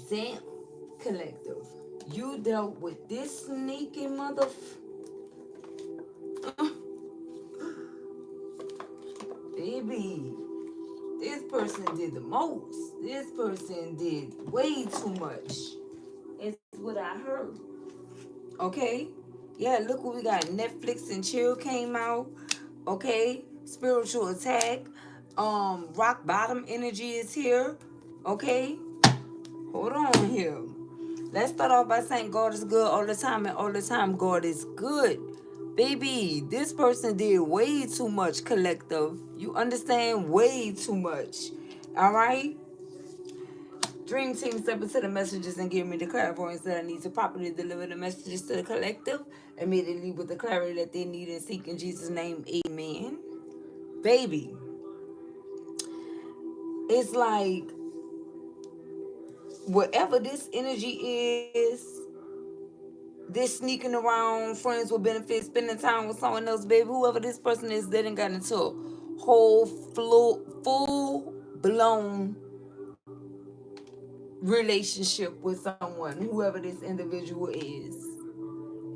Damn, collective. You dealt with this sneaky mother... Baby, this person did the most. This person did way too much. It's what I heard. Okay? Yeah, look what we got. Netflix and chill came out. Okay? Spiritual attack. Rock bottom energy is here. Okay? Hold on here. Let's start off by saying God is good all the time, and all the time God is good. Baby, this person did way too much, collective. You understand? Way too much. All right? Dream team, step into the messages and give me the clairvoyance that I need to properly deliver the messages to the collective, immediately with the clarity that they need and seek in Jesus' name. Amen. Baby, it's like whatever this energy is, this sneaking around, friends with benefits, spending time with someone else, baby, whoever this person is, they done got into a whole full blown relationship with someone, whoever this individual is.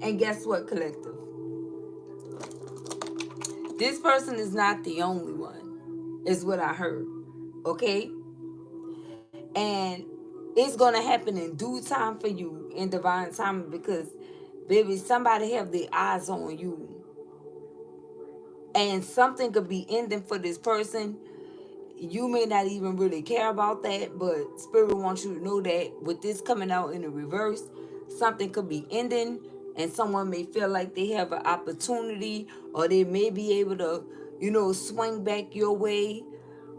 And guess what, collective? This person is not the only one, is what I heard. Okay? And it's gonna happen in due time for you, in divine timing, because baby, somebody have their eyes on you. And something could be ending for this person. You may not even really care about that, but Spirit wants you to know that with this coming out in the reverse, something could be ending, and someone may feel like they have an opportunity, or they may be able to, swing back your way.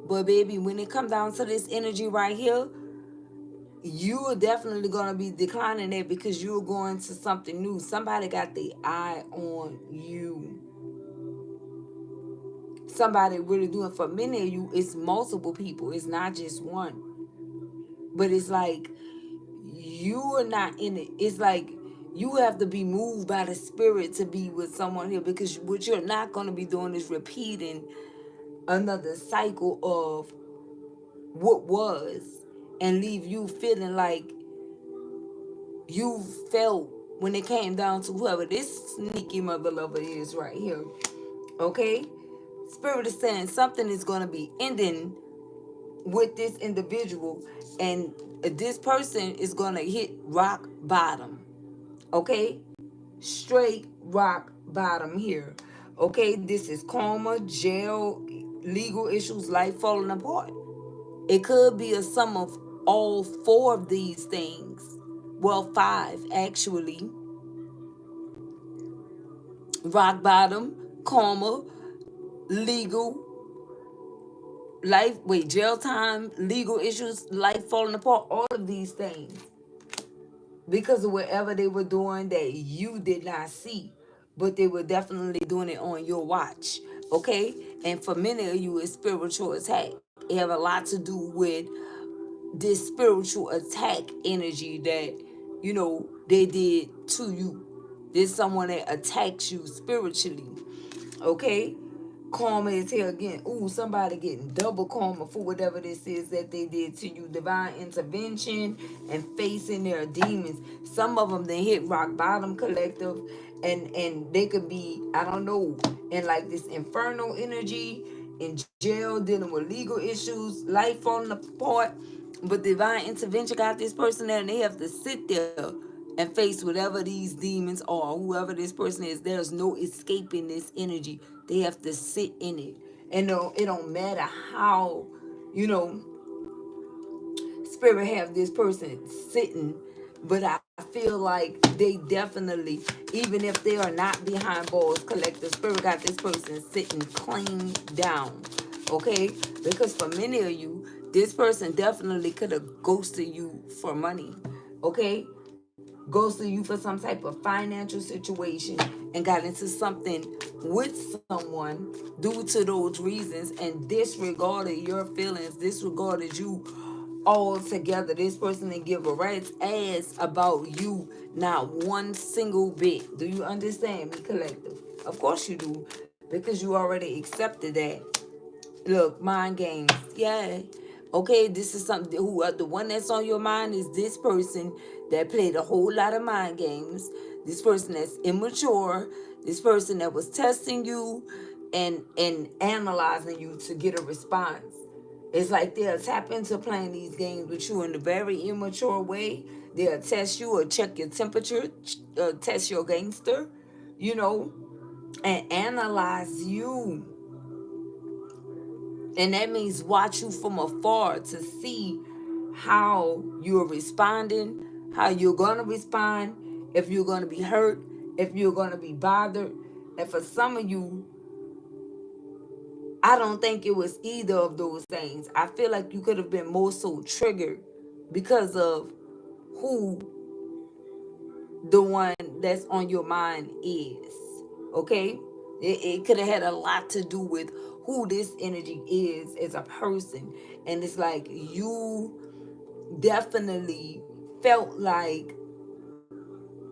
But baby, when it comes down to this energy right here, you are definitely going to be declining it, because you're going to something new. Somebody got the eye on you. Somebody really doing. For many of you, it's multiple people. It's not just one. But it's like you are not in it. It's like you have to be moved by the Spirit to be with someone here, because what you're not going to be doing is repeating another cycle of what was, and leave you feeling like you felt when it came down to whoever this sneaky mother lover is right here. Okay? Spirit is saying something is going to be ending with this individual, and this person is going to hit rock bottom. Okay? Straight rock bottom here. Okay? This is karma, jail, legal issues, life falling apart. It could be a sum of all four of these things. Well, five actually. Rock bottom, karma, legal, jail time, legal issues, life falling apart, all of these things. Because of whatever they were doing that you did not see, but they were definitely doing it on your watch. Okay? And for many of you, it's spiritual attack. It have a lot to do with this spiritual attack energy that, they did to you. There's someone that attacks you spiritually. Okay? Karma is here again. Ooh, somebody getting double karma for whatever this is that they did to you. Divine intervention and facing their demons. Some of them they hit rock bottom, collective, and they could be, I don't know, in like this infernal energy, in jail, dealing with legal issues, life falling apart. But divine intervention got this person there, and they have to sit there and face whatever these demons are, whoever this person is. There's no escaping this energy. They have to sit in it. And no, it don't matter how, Spirit have this person sitting, but I feel like they definitely, even if they are not behind bars, collective, Spirit got this person sitting clean down. Okay? Because for many of you, this person definitely could have ghosted you for money. Okay? Ghosted you for some type of financial situation, and got into something with someone due to those reasons, and disregarded your feelings, disregarded you altogether. This person didn't give a rat's ass about you, not one single bit. Do you understand me, collective? Of course you do, because you already accepted that. Look, mind games. Yeah. Okay, this is something who the one that's on your mind is this person that played a whole lot of mind games. This person that's immature. This person that was testing you and analyzing you to get a response. It's like they'll tap into playing these games with you in a very immature way. They'll test you or check your temperature, test your gangster, you know, and analyze you. And that means watch you from afar to see how you're responding, how you're going to respond, if you're going to be hurt, if you're going to be bothered. And for some of you, I don't think it was either of those things. I feel like you could have been more so triggered because of who the one that's on your mind is. Okay? It could have had a lot to do with who this energy is as a person. And it's like you definitely felt like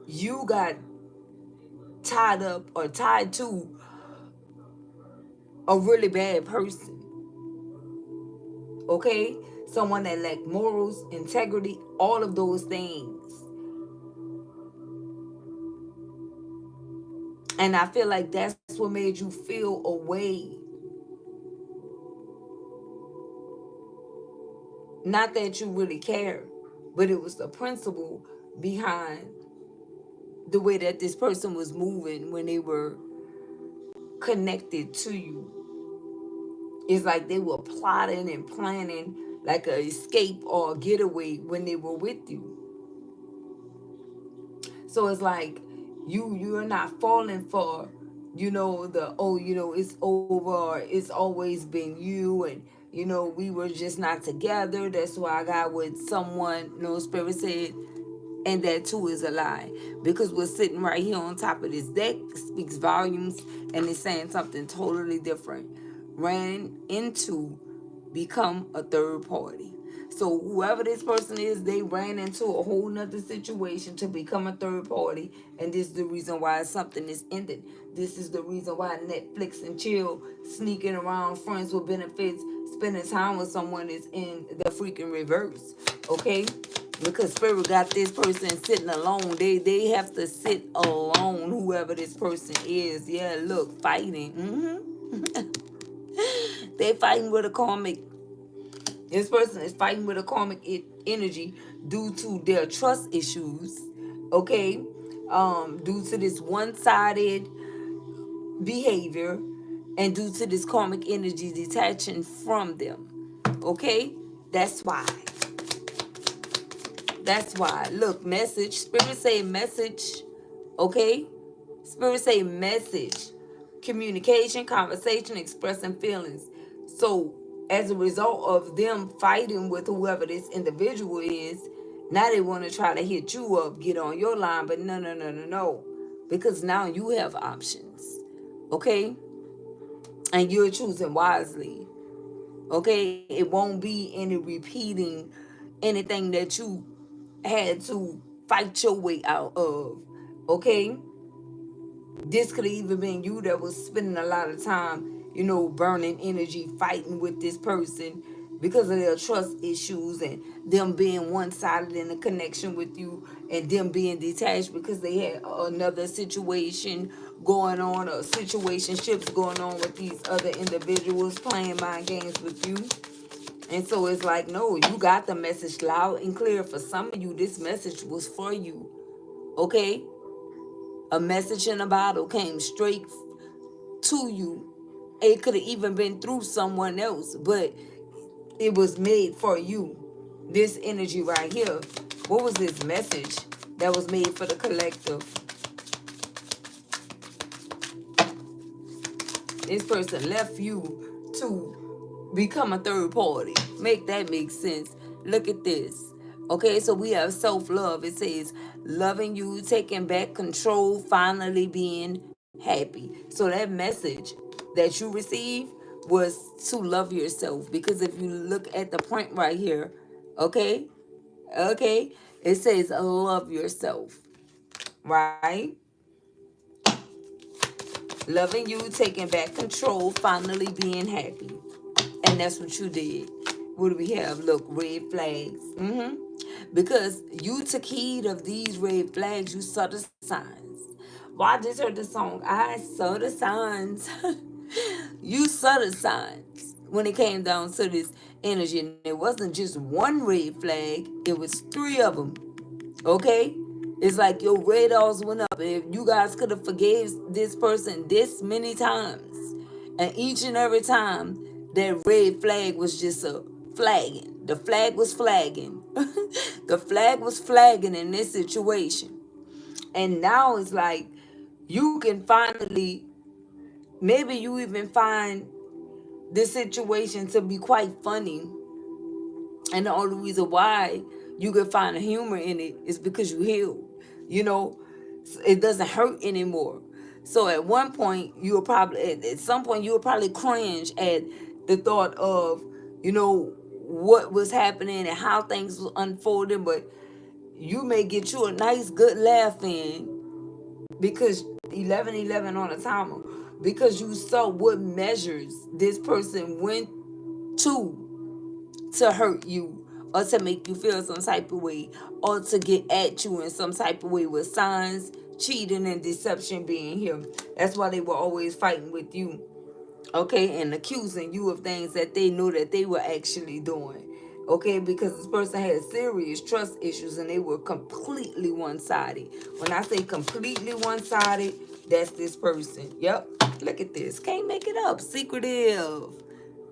you got tied up or tied to a really bad person. Okay? Someone that lacked morals, integrity, all of those things. And I feel like that's what made you feel away. Not that you really care, but it was the principle behind the way that this person was moving when they were connected to you. It's like they were plotting and planning like a escape or a getaway when they were with you. So it's like you're not falling for, the, oh, it's over, or it's always been you, and we were just not together. That's why I got with someone, Spirit said. And that too is a lie, because we're sitting right here on top of this deck speaks volumes, and it's saying something totally different. Ran into become a third party. So whoever this person is, they ran into a whole nother situation to become a third party, and this is the reason why something is ended. This is the reason why Netflix and chill, sneaking around, friends with benefits, spending time with someone is in the freaking reverse. Okay, because spirit got this person sitting alone. They have to sit alone, whoever this person is. Yeah, look, fighting. They fighting with a karmic. This person is fighting with a karmic energy due to their trust issues. Okay, due to this one-sided behavior, and due to this karmic energy detaching from them. Okay, that's why. That's why. Look, message. Spirit say message. Okay? Spirit say message. Communication, conversation, expressing feelings. So, as a result of them fighting with whoever this individual is, now they want to try to hit you up, get on your line, but no, no, no, no, no. Because now you have options. Okay? And you're choosing wisely. Okay? It won't be any repeating anything that you had to fight your way out of. Okay? This could have even been you that was spending a lot of time, burning energy fighting with this person because of their trust issues and them being one-sided in a connection with you, and them being detached because they had another situation going on, or situationships going on with these other individuals playing mind games with you. And so it's like, no, you got the message loud and clear. For some of you, this message was for you. Okay? A message in a bottle came straight to you. It could have even been through someone else, but it was made for you. This energy right here. What was this message that was made for the collective? This person left you to become a third party. Make that make sense. Look at this. Okay, so we have self-love. It says loving you, taking back control, finally being happy. So that message that you received was to love yourself. Because if you look at the point right here, okay, okay, it says love yourself, right? Loving you, taking back control, finally being happy. And that's what you did. What do we have? Look, red flags. Because you took heed of these red flags, you saw the signs. Well, I just heard the song, I saw the signs. You saw the signs when it came down to this energy. And it wasn't just one red flag, it was three of them. Okay? It's like your radars went up. If you guys could have forgave this person this many times, and each and every time that red flag was just a flagging. The flag was flagging. The flag was flagging in this situation. And now it's like you can finally, maybe you even find this situation to be quite funny, and the only reason why you can find a humor in it is because you healed. You know, it doesn't hurt anymore. So at one point, you will probably, at some point, you will probably cringe at the thought of, what was happening and how things was unfolding. But you may get you a nice, good laugh in because 11:11 on the timer, because you saw what measures this person went to hurt you or to make you feel some type of way or to get at you in some type of way, with signs, cheating, and deception being here. That's why they were always fighting with you, okay, and accusing you of things that they knew that they were actually doing. Okay, because this person had serious trust issues and they were completely one-sided. When I say completely one-sided, that's this person. Yep, look at this. Can't make it up. Secretive.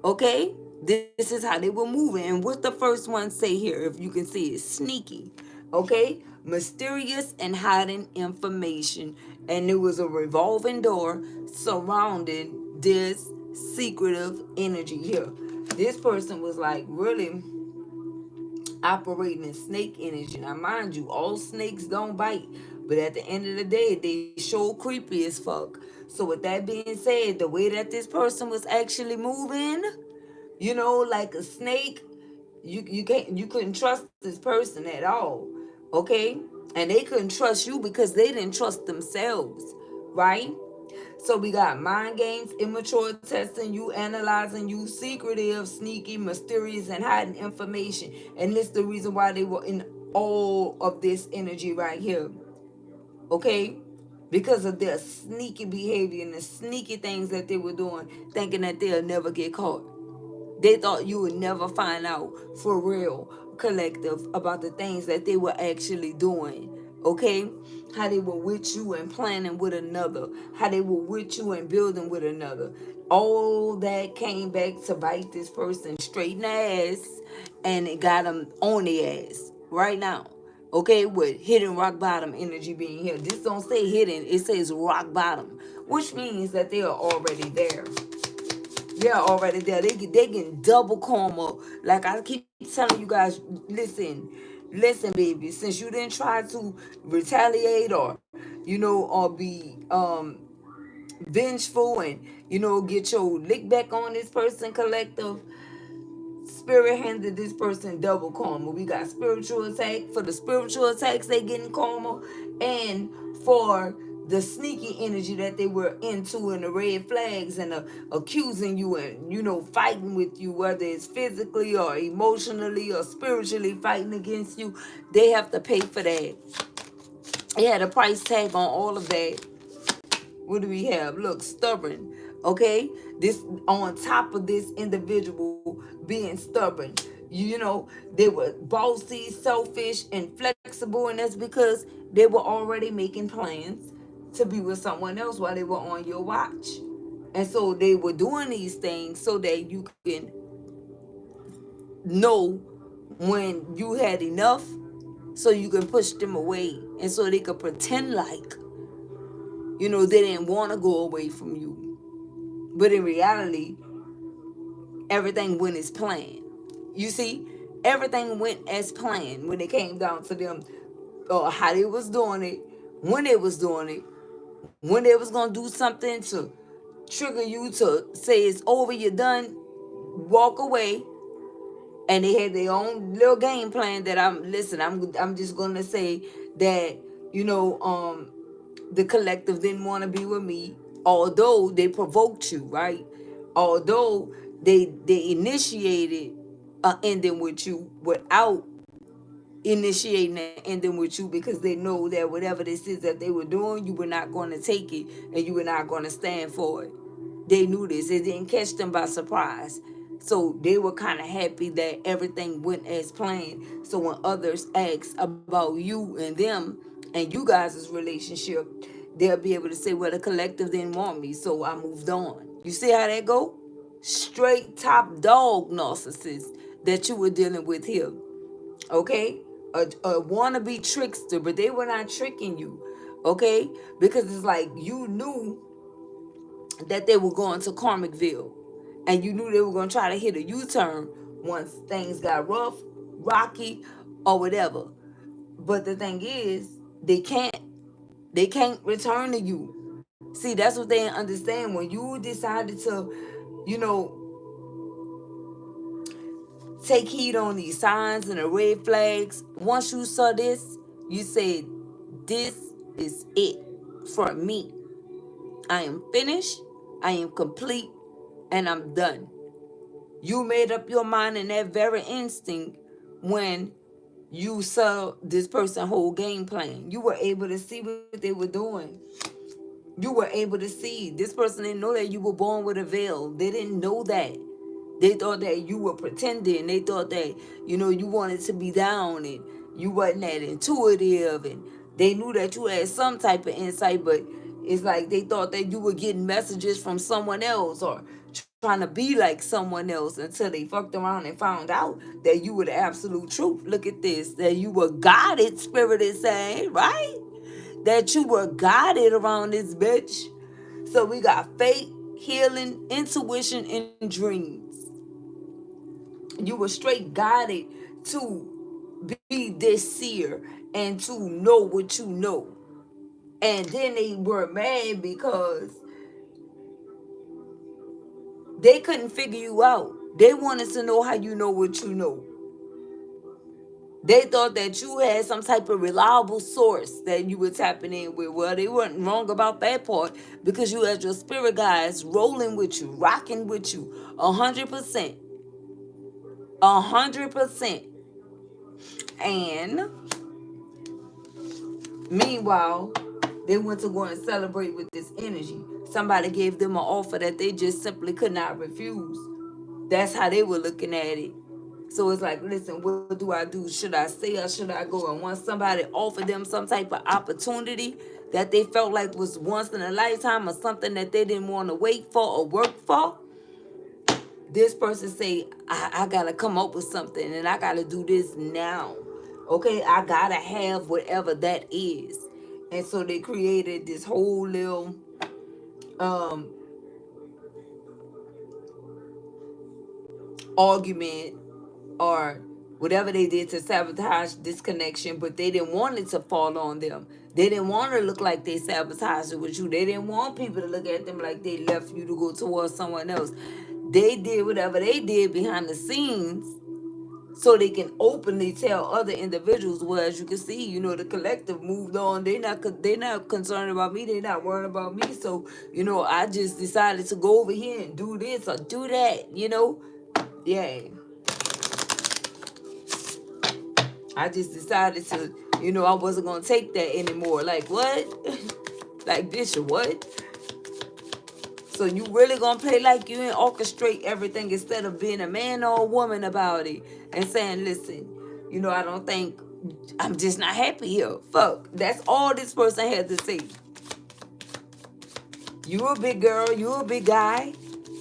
Okay, this is how they were moving. And what the first one say here, if you can see it, sneaky. Okay, mysterious and hiding information. And there was a revolving door surrounding this secretive energy here. This person was like really operating in snake energy. Now, mind you, all snakes don't bite, but at the end of the day, they show creepy as fuck. So, with that being said, the way that this person was actually moving, like a snake, you couldn't trust this person at all, okay? And they couldn't trust you because they didn't trust themselves, right? So we got mind games, immature testing, you analyzing, you secretive, sneaky, mysterious, and hiding information. And this is the reason why they were in all of this energy right here. Okay? Because of their sneaky behavior and the sneaky things that they were doing, thinking that they'll never get caught. They thought you would never find out for real, collective, about the things that they were actually doing. Okay? How they were with you and planning with another. How they were with you and building with another. All that came back to bite this person straight in the ass, and it got them on the ass right now. Okay, with hidden rock bottom energy being here. This don't say hidden, it says rock bottom, which means that they are already there. They're already there. They getting double karma. Like I keep telling you guys, listen, baby. Since you didn't try to retaliate or be vengeful and get your lick back on this person, collective. Spirit handed this person double karma. We got spiritual attack. For the spiritual attacks, they getting karma. And for the sneaky energy that they were into, and the red flags and accusing you and, fighting with you, whether it's physically or emotionally or spiritually fighting against you, they have to pay for that. They had a price tag on all of that. What do we have? Look, stubborn. Okay, this on top of this individual being stubborn. They were bossy, selfish, and flexible, and that's because they were already making plans to be with someone else while they were on your watch. And so they were doing these things so that you can know when you had enough, so you can push them away, and so they could pretend like they didn't want to go away from you. But in reality, everything went as planned. You see, everything went as planned when it came down to them, how they was doing it, when they was doing it, when they was going to do something to trigger you to say it's over, you're done, walk away. And they had their own little game plan that I'm just going to say that, the collective didn't want to be with me, although they provoked you, right? Although they initiated ending with you without initiating and ending with you, because they know that whatever this is that they were doing, you were not going to take it and you were not going to stand for it. They knew this. It didn't catch them by surprise. So they were kind of happy that everything went as planned. So when others ask about you and them and you guys' relationship, they'll be able to say, well, the collective didn't want me, so I moved on. You see how that go? Straight top dog narcissist that you were dealing with here. Okay, a wannabe trickster, but they were not tricking you. Okay, because it's like you knew that they were going to Karmicville, and you knew they were going to try to hit a U-turn once things got rough, rocky, or whatever. But the thing is, they can't. They can't return to you. See, that's what they didn't understand. When you decided to, you know, take heed on these signs and the red flags. Once you saw this, you said, this is it for me. I am finished, I am complete, and I'm done. You made up your mind in that very instinct when you saw this person whole game plan. You were able to see what they were doing. You were able to see. This person didn't know that you were born with a veil. They didn't know that. They thought that you were pretending. They thought that, you know, you wanted to be down and you wasn't that intuitive. And they knew that you had some type of insight, but it's like they thought that you were getting messages from someone else or trying to be like someone else, until they fucked around and found out that you were the absolute truth. Look at this, that you were guided, spirit is saying, right? That you were guided around this bitch. So we got faith, healing, intuition, and dreams. You were straight guided to be this seer and to know what you know. And then they were mad because they couldn't figure you out. They wanted to know how you know what you know. They thought that you had some type of reliable source that you were tapping in with. Well, they weren't wrong about that part, because you had your spirit guides rolling with you, rocking with you 100%. 100%. And meanwhile, they went to go and celebrate with this energy. Somebody gave them an offer that they just simply could not refuse. That's how they were looking at it. So it's like, listen, what do I do? Should I stay or should I go? And once somebody offered them some type of opportunity that they felt like was once in a lifetime, or something that they didn't want to wait for or work for, this person say, I gotta come up with something and I gotta do this now. Okay, I gotta have whatever that is. And so they created this whole little um argument or whatever they did to sabotage this connection, but they didn't want it to fall on them. They didn't want to look like they sabotaged it with you. They didn't want people to look at them like they left you to go towards someone else. They did whatever they did behind the scenes so they can openly tell other individuals. Well, as you can see, you know, the collective moved on. They not concerned about me. They're not worried about me. So, you know, I just decided to go over here and do this or do that, you know. Yeah. I just decided to, you know, I wasn't going to take that anymore. Like, what? Like, bitch, what? So you really going to play like you and orchestrate everything instead of being a man or a woman about it and saying, listen, you know, I don't think, I'm just not happy here. Fuck. That's all this person had to say. You a big girl. You a big guy.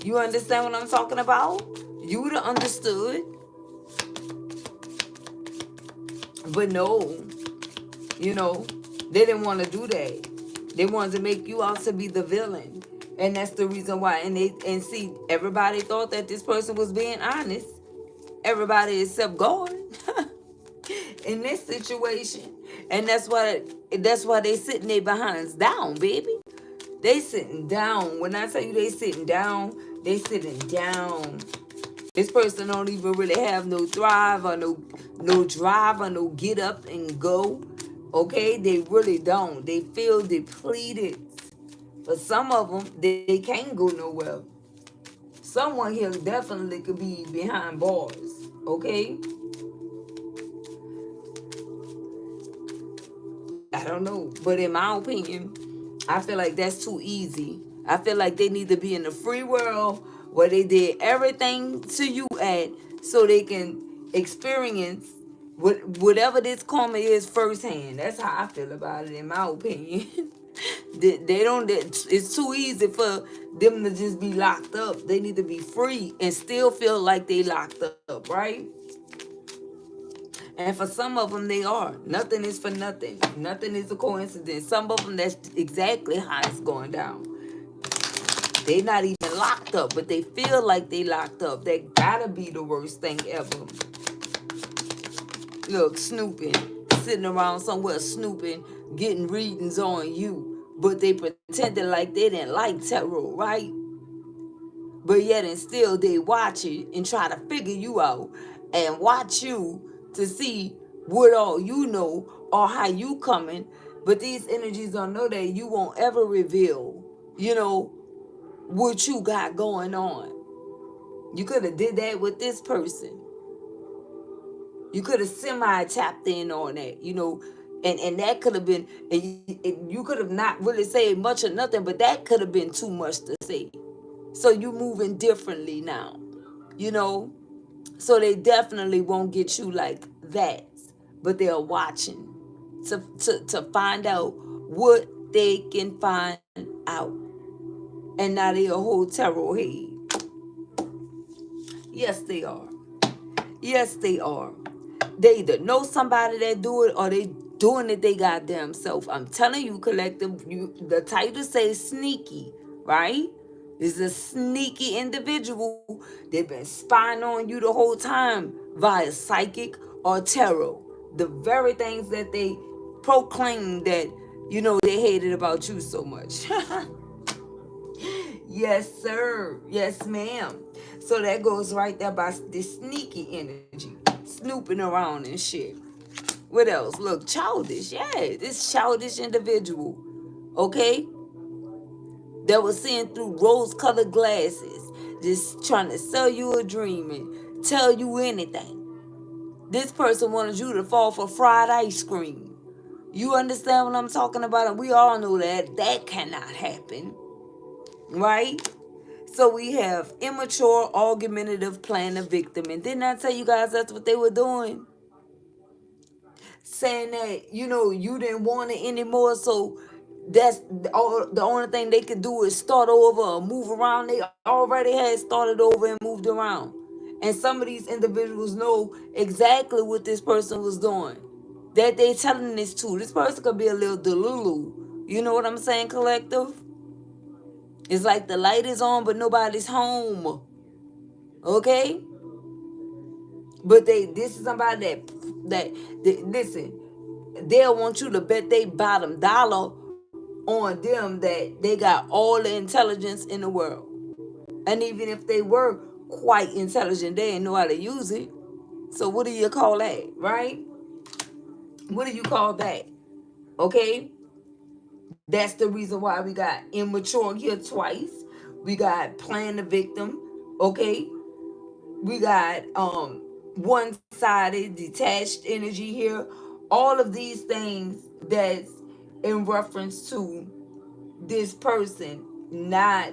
You understand what I'm talking about? You would have understood. But no, you know, they didn't want to do that. They wanted to make you out to be the villain. And that's the reason why. And see, everybody thought that this person was being honest. Everybody except God in this situation. And that's why they sitting their behinds down, baby. They sitting down. When I tell you they sitting down, they sitting down. This person don't even really have no thrive or no drive or no get up and go. Okay, they really don't. They feel depleted. But some of them, they can't go nowhere. Someone here definitely could be behind bars. Okay, I don't know, but in my opinion, I feel like that's too easy. I feel like they need to be in the free world where they did everything to you at, so they can experience whatever this karma is firsthand. That's how I feel about it, in my opinion. They don't. It's too easy for them to just be locked up. They need to be free and still feel like they locked up, right? And for some of them, they are. Nothing is for nothing. Nothing is a coincidence. Some of them, that's exactly how it's going down. They not even locked up, but they feel like they locked up. That gotta be the worst thing ever. Look, snooping, sitting around somewhere snooping, getting readings on you, but they pretended like they didn't like tarot, right? But yet and still they watch it and try to figure you out and watch you to see what all you know or how you coming. But these energies don't know that you won't ever reveal, you know, what you got going on. You could have did that with this person. You could have semi tapped in on that, you know, and that could have been, and you could have not really said much or nothing, but that could have been too much to say. So you moving differently now, you know. So they definitely won't get you like that, but they're watching to find out what they can find out. And now they a whole tarot head. Yes, they are. Yes, they are. They either know somebody that do it or they doing it they goddamn self. I'm telling you, collective, the title says sneaky, right? This is a sneaky individual. They've been spying on you the whole time via psychic or tarot. The very things that they proclaim that, you know, they hated about you so much. Yes, sir. Yes, ma'am. So that goes right there by this sneaky energy, snooping around and shit. What else? Look, childish. Yeah, this childish individual. Okay? That was seeing through rose-colored glasses, just trying to sell you a dream and tell you anything. This person wanted you to fall for fried ice cream. You understand what I'm talking about? And we all know that that cannot happen, right? So we have immature, argumentative, playing a victim. And didn't I tell you guys that's what they were doing? Saying that, you know, you didn't want it anymore, so that's the only thing they could do is start over or move around. They already had started over and moved around. And some of these individuals know exactly what this person was doing. That they telling this to. This person could be a little delulu. You know what I'm saying, collective? It's like the light is on, but nobody's home. Okay? But this is somebody that listen, they'll want you to bet they bottom dollar on them that they got all the intelligence in the world. And even if they were quite intelligent, they didn't know how to use it. So what do you call that, right? What do you call that? Okay? That's the reason why we got immature here twice. We got playing the victim, okay? We got one-sided detached energy here. All of these things that's in reference to this person not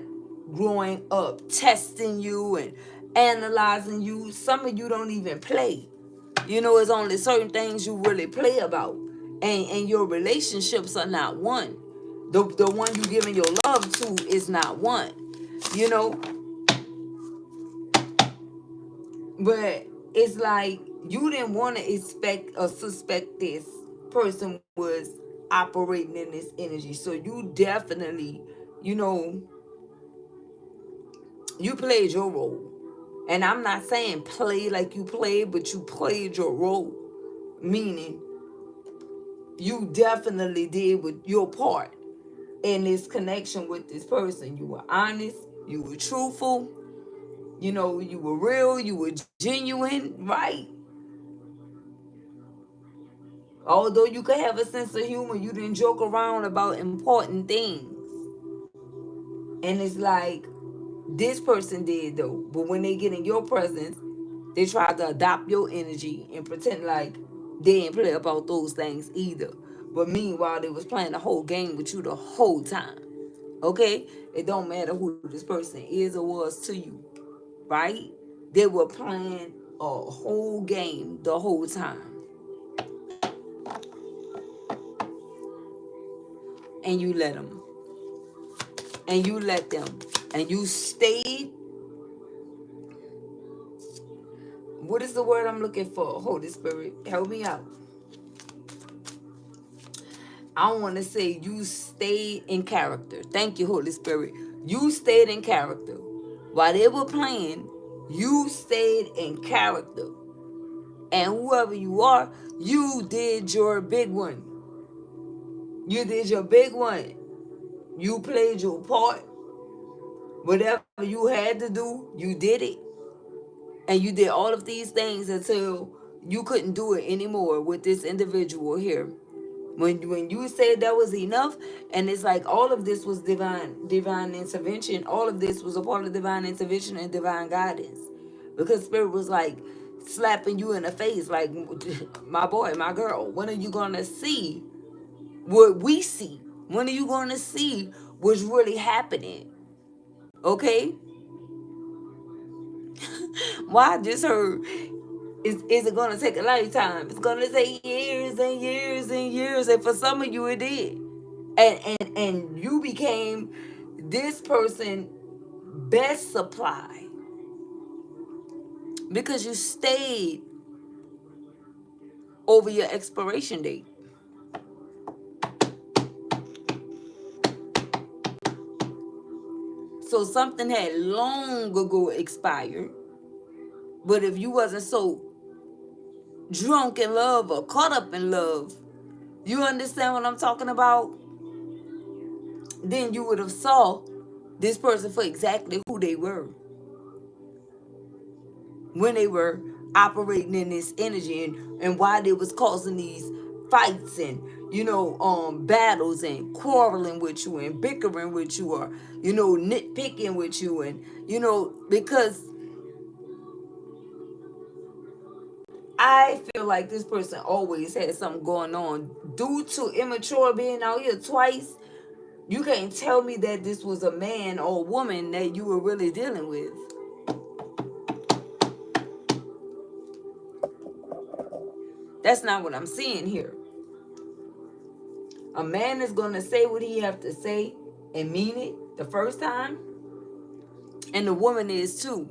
growing up, testing you and analyzing you. Some of you don't even play. You know, it's only certain things you really play about. And your relationships are not one. The one you giving your love to is not one. You know, but it's like you didn't want to expect or suspect this person was operating in this energy. So you definitely, you know, you played your role. And I'm not saying play like you played, but you played your role. Meaning you definitely did with your part in this connection with this person. You were honest, you were truthful, you know, you were real, you were genuine, right? Although you could have a sense of humor, you didn't joke around about important things. And it's like this person did though. But when they get in your presence, They tried to adopt your energy and pretend like they didn't play about those things either. But meanwhile, they was playing the whole game with you the whole time. Okay? It don't matter who this person is or was to you, right? They were playing a whole game the whole time. And you let them. And you let them. And you stayed. What is the word I'm looking for? Holy Spirit, help me out. I want to say you stayed in character. Thank you, Holy Spirit. You stayed in character. While they were playing, you stayed in character. And whoever you are, you did your big one. You did your big one. You played your part. Whatever you had to do, you did it. And you did all of these things until you couldn't do it anymore with this individual here. When you said that was enough, and it's like all of this was divine intervention. All of this was a part of divine intervention and divine guidance, because Spirit was like slapping you in the face, like, my boy, my girl, when are you gonna see what we see? When are you gonna see what's really happening? Okay. Well, I just heard, is it going to take a lifetime? It's going to take years and years and years. And for some of you, it did. And you became this person best supply because you stayed over your expiration date. So something had long ago expired. But if you wasn't so drunk in love or caught up in love, you understand what I'm talking about? Then you would have saw this person for exactly who they were when they were operating in this energy, and why they was causing these fights and battles and quarreling with you and bickering with you, or nitpicking with you, and because I feel like this person always had something going on due to immature being out here twice. You can't tell me that this was a man or woman that you were really dealing with. That's not what I'm seeing here. A man is going to say what he have to say and mean it the first time. And the woman is too.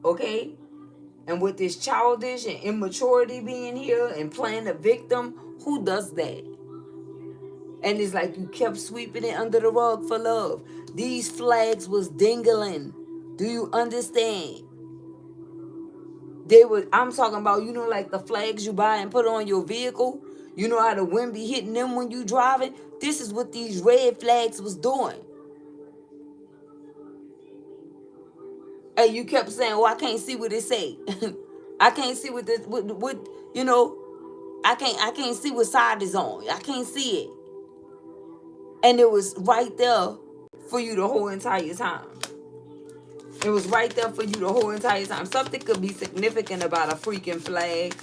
Okay? And with this childish and immaturity being here and playing the victim, who does that? And it's like you kept sweeping it under the rug for love. These flags was dingling. Do you understand? I'm talking about, like the flags you buy and put on your vehicle. You know how the wind be hitting them when you driving? This is what these red flags was doing. And you kept saying, "Oh, I can't see what it say. I can't see what this, what I can't see what side is on. I can't see it." And it was right there for you the whole entire time. It was right there for you the whole entire time. Something could be significant about a freaking flag.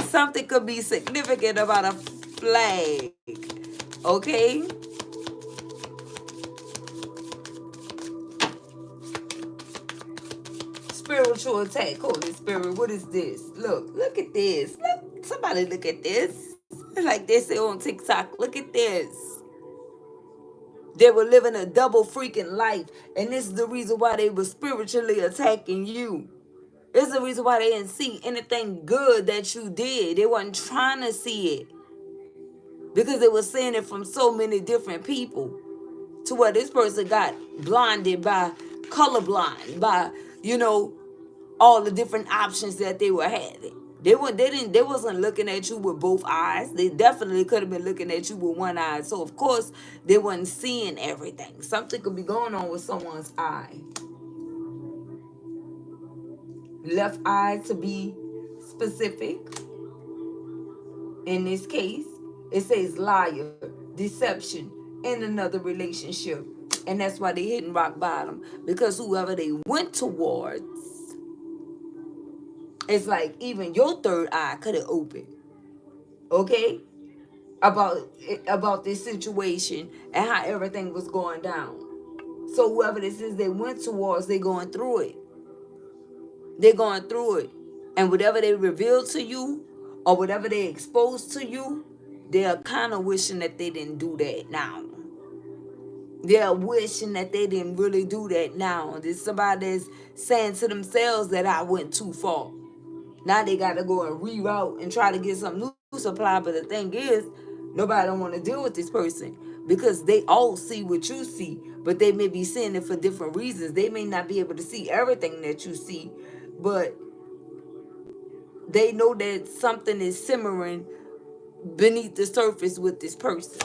Something could be significant about a flag. Okay? Spiritual attack, Holy Spirit. What is this? Look at this. Look, somebody look at this. Like they say on TikTok, look at this. They were living a double freaking life. And this is the reason why they were spiritually attacking you. It's the reason why they didn't see anything good that you did. They weren't trying to see it. Because they were seeing it from so many different people. To where this person got blinded by colorblind, by, all the different options that they were having. They wasn't looking at you with both eyes. They definitely could have been looking at you with one eye. So of course they wasn't seeing everything. Something could be going on with someone's eye. Left eye, to be specific. In this case, it says liar, deception, in another relationship. And that's why they hitting rock bottom. Because whoever they went towards It's like even your third eye could have opened, okay, about this situation and how everything was going down. So whoever this is they went towards, they going through it. They're going through it. And whatever they reveal to you or whatever they expose to you, they're kind of wishing that they didn't do that now. They're wishing that they didn't really do that now. There's somebody that's saying to themselves that I went too far. Now they got to go and reroute and try to get some new supply. But the thing is, nobody don't want to deal with this person because they all see what you see, but they may be seeing it for different reasons. They may not be able to see everything that you see, but they know that something is simmering beneath the surface with this person.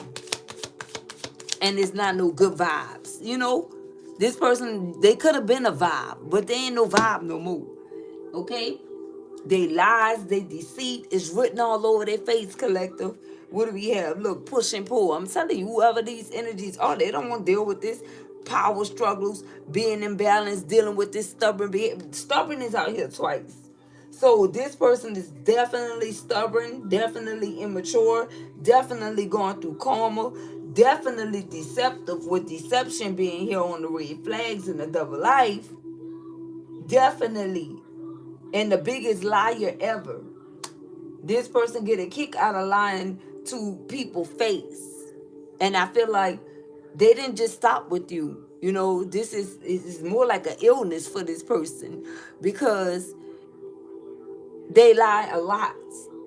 And it's not no good vibes, you know? This person, they could have been a vibe, but they ain't no vibe no more. Okay? They lies, they deceit is written all over their face, collective. What do we have? Look, push and pull. I'm telling you, whoever these energies are, they don't want to deal with this power struggles, being imbalanced, dealing with this stubborn behavior. Stubborn is out here twice. So this person is definitely stubborn, definitely immature, definitely going through karma, definitely deceptive, with deception being here on the red flags and the double life. Definitely. And the biggest liar ever. This person get a kick out of lying to people's face. And I feel like they didn't just stop with you. You know, this is more like an illness for this person because they lie a lot.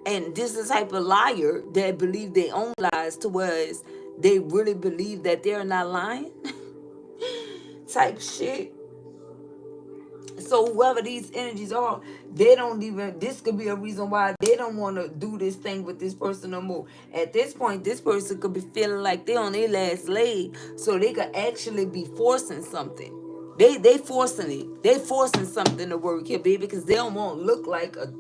And this is the type of liar that believe their own lies to whereas they really believe that they're not lying. Type shit. So whoever these energies are, they don't even, this could be a reason why they don't want to do this thing with this person no more. At this point, this person could be feeling like they're on their last leg, so they could actually be forcing something. They forcing it. They forcing something to work here, baby, because they don't want to look like a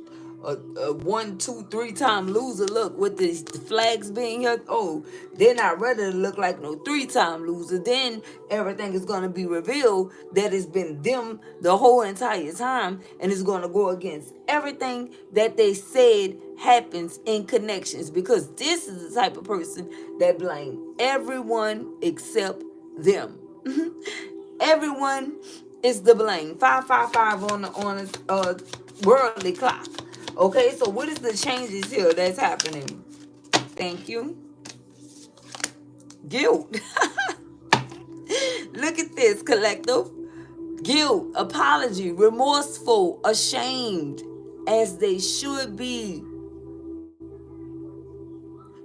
1, 2, 3-time loser. Look, with the flags being here, oh, they're not ready to look like no 3-time loser. Then everything is going to be revealed that it's been them the whole entire time, and it's going to go against everything that they said happens in connections, because this is the type of person that blame everyone except them. Everyone is the blame. 555 on the worldly clock. Okay, so what is the changes here that's happening? Thank you. Guilt. Look at this, collective. Guilt, apology, remorseful, ashamed, as they should be.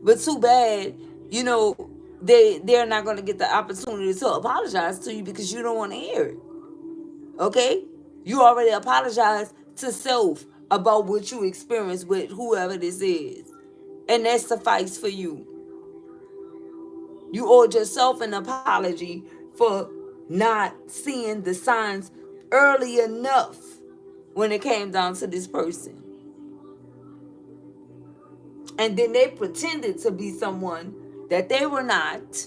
But too bad, you know, they're not going to get the opportunity to apologize to you because you don't want to hear it. Okay? You already apologized to self about what you experienced with whoever this is. And that suffice for you. You owed yourself an apology for not seeing the signs early enough when it came down to this person. And then they pretended to be someone that they were not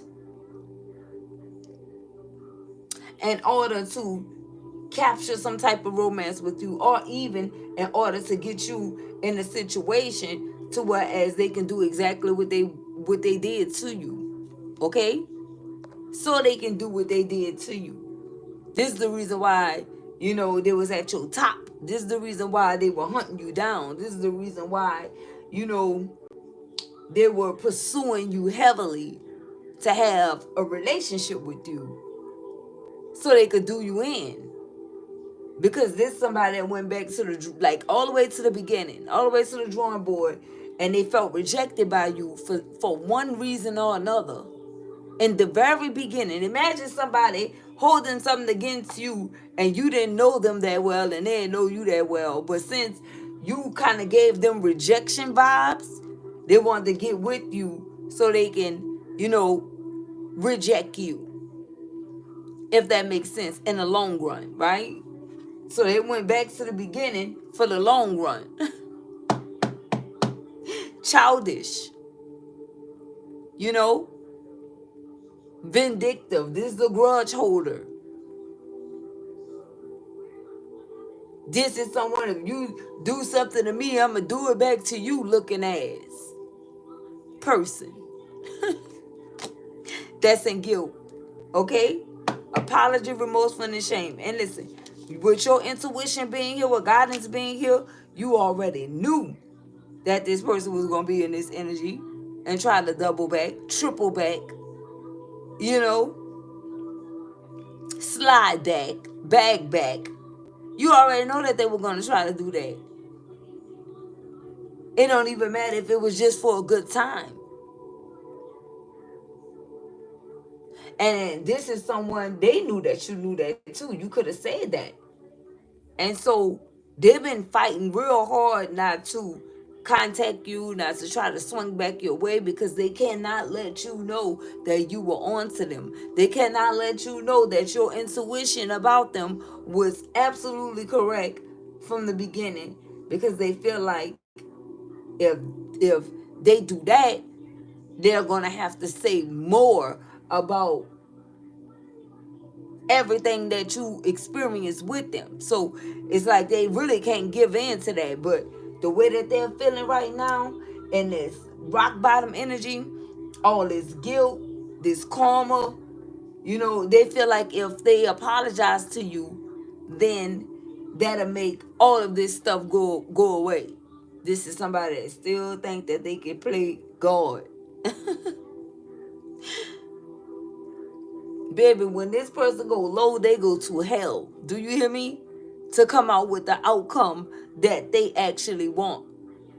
in order to capture some type of romance with you, or even in order to get you in a situation to whereas they can do exactly what they did to you. Okay? So they can do what they did to you. This is the reason why, you know, they was at your top. This is the reason why they were hunting you down. This is the reason why, you know, they were pursuing you heavily to have a relationship with you so they could do you in. Because this somebody that went back to the, like, all the way to the beginning, all the way to the drawing board, and they felt rejected by you for one reason or another. In the very beginning, imagine somebody holding something against you and you didn't know them that well and they didn't know you that well. But since you kind of gave them rejection vibes, they wanted to get with you so they can, you know, reject you. If that makes sense in the long run, right? So they went back to the beginning for the long run. Childish, you know, vindictive. This is the grudge holder. This is someone, if you do something to me, I'm going to do it back to you looking ass person. That's in guilt. Okay? Apology, remorsefulness, and shame. And listen, with your intuition being here, with guidance being here, you already knew that this person was going to be in this energy and try to double back, triple back, you know, slide back, bag back. You already know that they were going to try to do that. It don't even matter if it was just for a good time. And this is someone, they knew that you knew that too. You could have said that. And so they've been fighting real hard not to contact you, not to try to swing back your way, because they cannot let you know that you were on to them. They cannot let you know that your intuition about them was absolutely correct from the beginning, because they feel like if if they do that, they're gonna have to say more about everything that you experience with them. So it's like they really can't give in to that. But the way that they're feeling right now, and this rock bottom energy, all this guilt, this karma, you know, they feel like if they apologize to you, then that'll make all of this stuff go away. This is somebody that still think that they can play God. Baby, when this person go low, they go to hell. Do you hear me? To come out with the outcome that they actually want.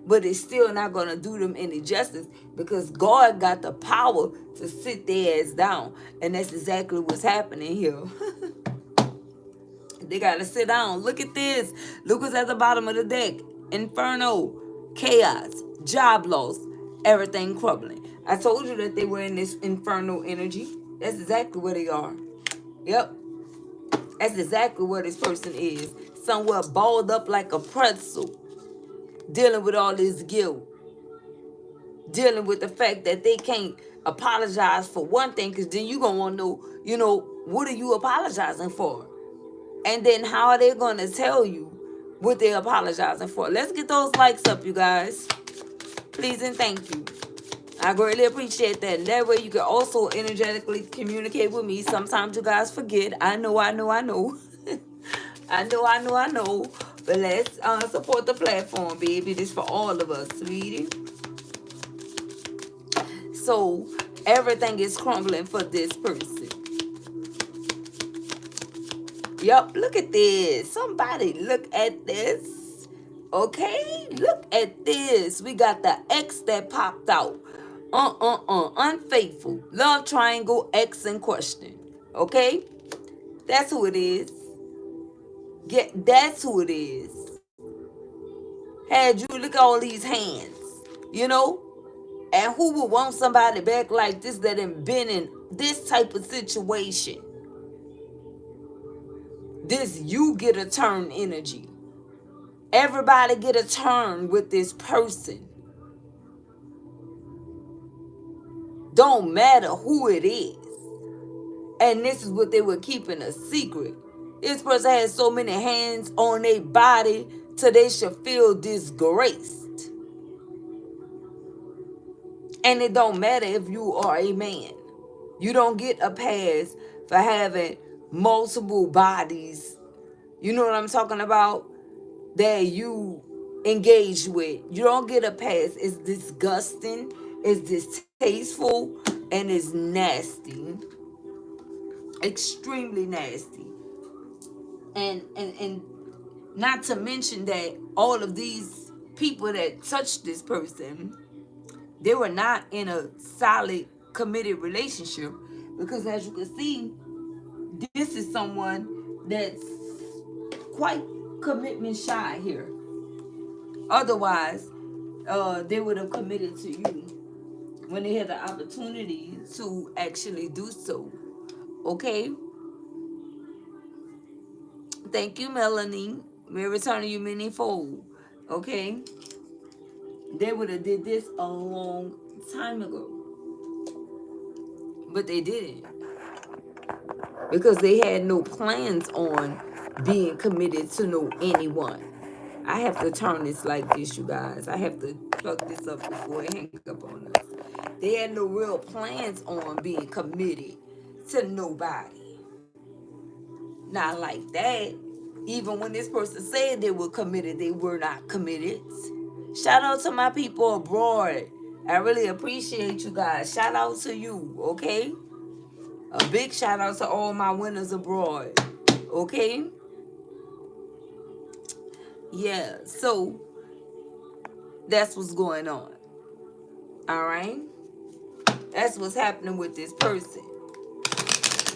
But it's still not going to do them any justice, because God got the power to sit their ass down. And that's exactly what's happening here. They got to sit down. Look at this. Look what's at the bottom of the deck. Inferno, chaos, job loss, everything crumbling. I told you that they were in this infernal energy. That's exactly where they are. Yep. That's exactly where this person is. Somewhere balled up like a pretzel. Dealing with all this guilt. Dealing with the fact that they can't apologize for one thing, because then you're going to want to know, you know, what are you apologizing for? And then how are they going to tell you what they're apologizing for? Let's get those likes up, you guys. Please and thank you. I greatly appreciate that. And that way you can also energetically communicate with me. Sometimes you guys forget. I know. I know. I know. But let's support the platform, baby. This for all of us, sweetie. So everything is crumbling for this person. Yup, look at this. Somebody look at this. Okay, look at this. We got the X that popped out. Unfaithful. Love triangle, X in question. Okay? That's who it is. That's who it is. Had you look at all these hands, you know? And who would want somebody back like this that ain't been in this type of situation? This you get a turn energy. Everybody get a turn with this person. Don't matter who it is. And this is what they were keeping a secret. This person has so many hands on their body till they should feel disgraced. And it don't matter if you are a man. You don't get a pass for having multiple bodies. You know what I'm talking about? That you engage with. You don't get a pass. It's disgusting. It's distasteful. And it's nasty. Extremely nasty. And not to mention that all of these people that touched this person, they were not in a solid, committed relationship. Because as you can see, this is someone that's quite commitment shy here. Otherwise, they would have committed to you when they had the opportunity to actually do so. Okay? Thank you, Melanie. May return you many-fold. Okay? They would have did this a long time ago. But they didn't. Because they had no plans on being committed to know anyone. I have to turn this like this, you guys. I have to plug this up before it hang up on us. They had no real plans on being committed to nobody. Not like that. Even when this person said they were committed, they were not committed. Shout out to my people abroad. I really appreciate you guys. Shout out to you, okay? A big shout out to all my winners abroad, okay? Yeah, so that's what's going on, all right? That's what's happening with this person.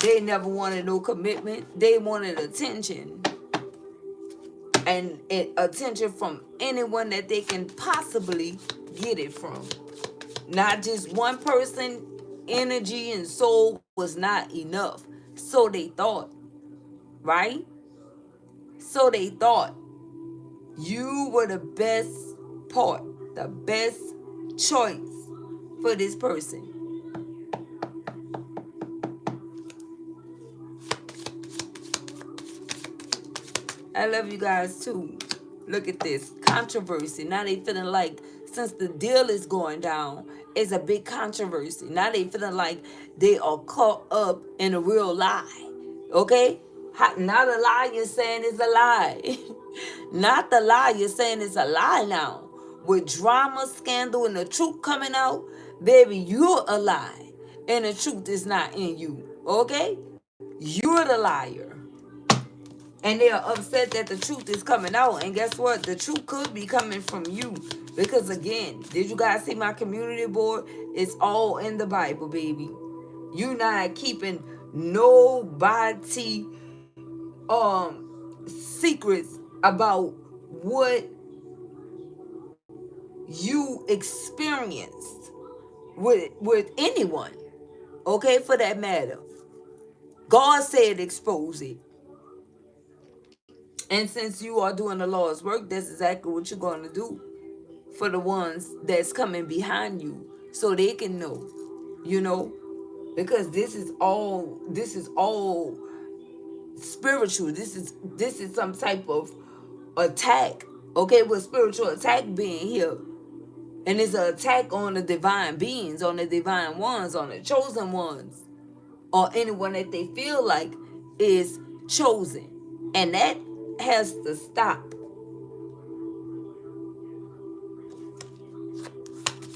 They never wanted no commitment. They wanted attention. And attention from anyone that they can possibly get it from. Not just one person. Energy and soul was not enough. So they thought, right? So they thought you were the best part, the best choice for this person. I love you guys too. Look at this controversy. Now they feeling like since the deal is going down, it's a big controversy. Now they feeling like they are caught up in a real lie. Okay? Not a lie you're saying is a lie. Not the lie you're saying is a lie now. With drama, scandal, and the truth coming out, baby, you're a lie. And the truth is not in you. Okay? You're the liar. And they are upset that the truth is coming out. And guess what? The truth could be coming from you. Because again, did you guys see my community board? It's all in the Bible, baby. You're not keeping nobody secrets about what you experienced with anyone. Okay, for that matter. God said expose it. And since you are doing the Lord's work, that's exactly what you're going to do for the ones that's coming behind you, so they can know, you know, because this is all spiritual. This is some type of attack, okay, with spiritual attack being here. And it's an attack on the divine beings, on the divine ones, on the chosen ones, or anyone that they feel like is chosen. And that has to stop.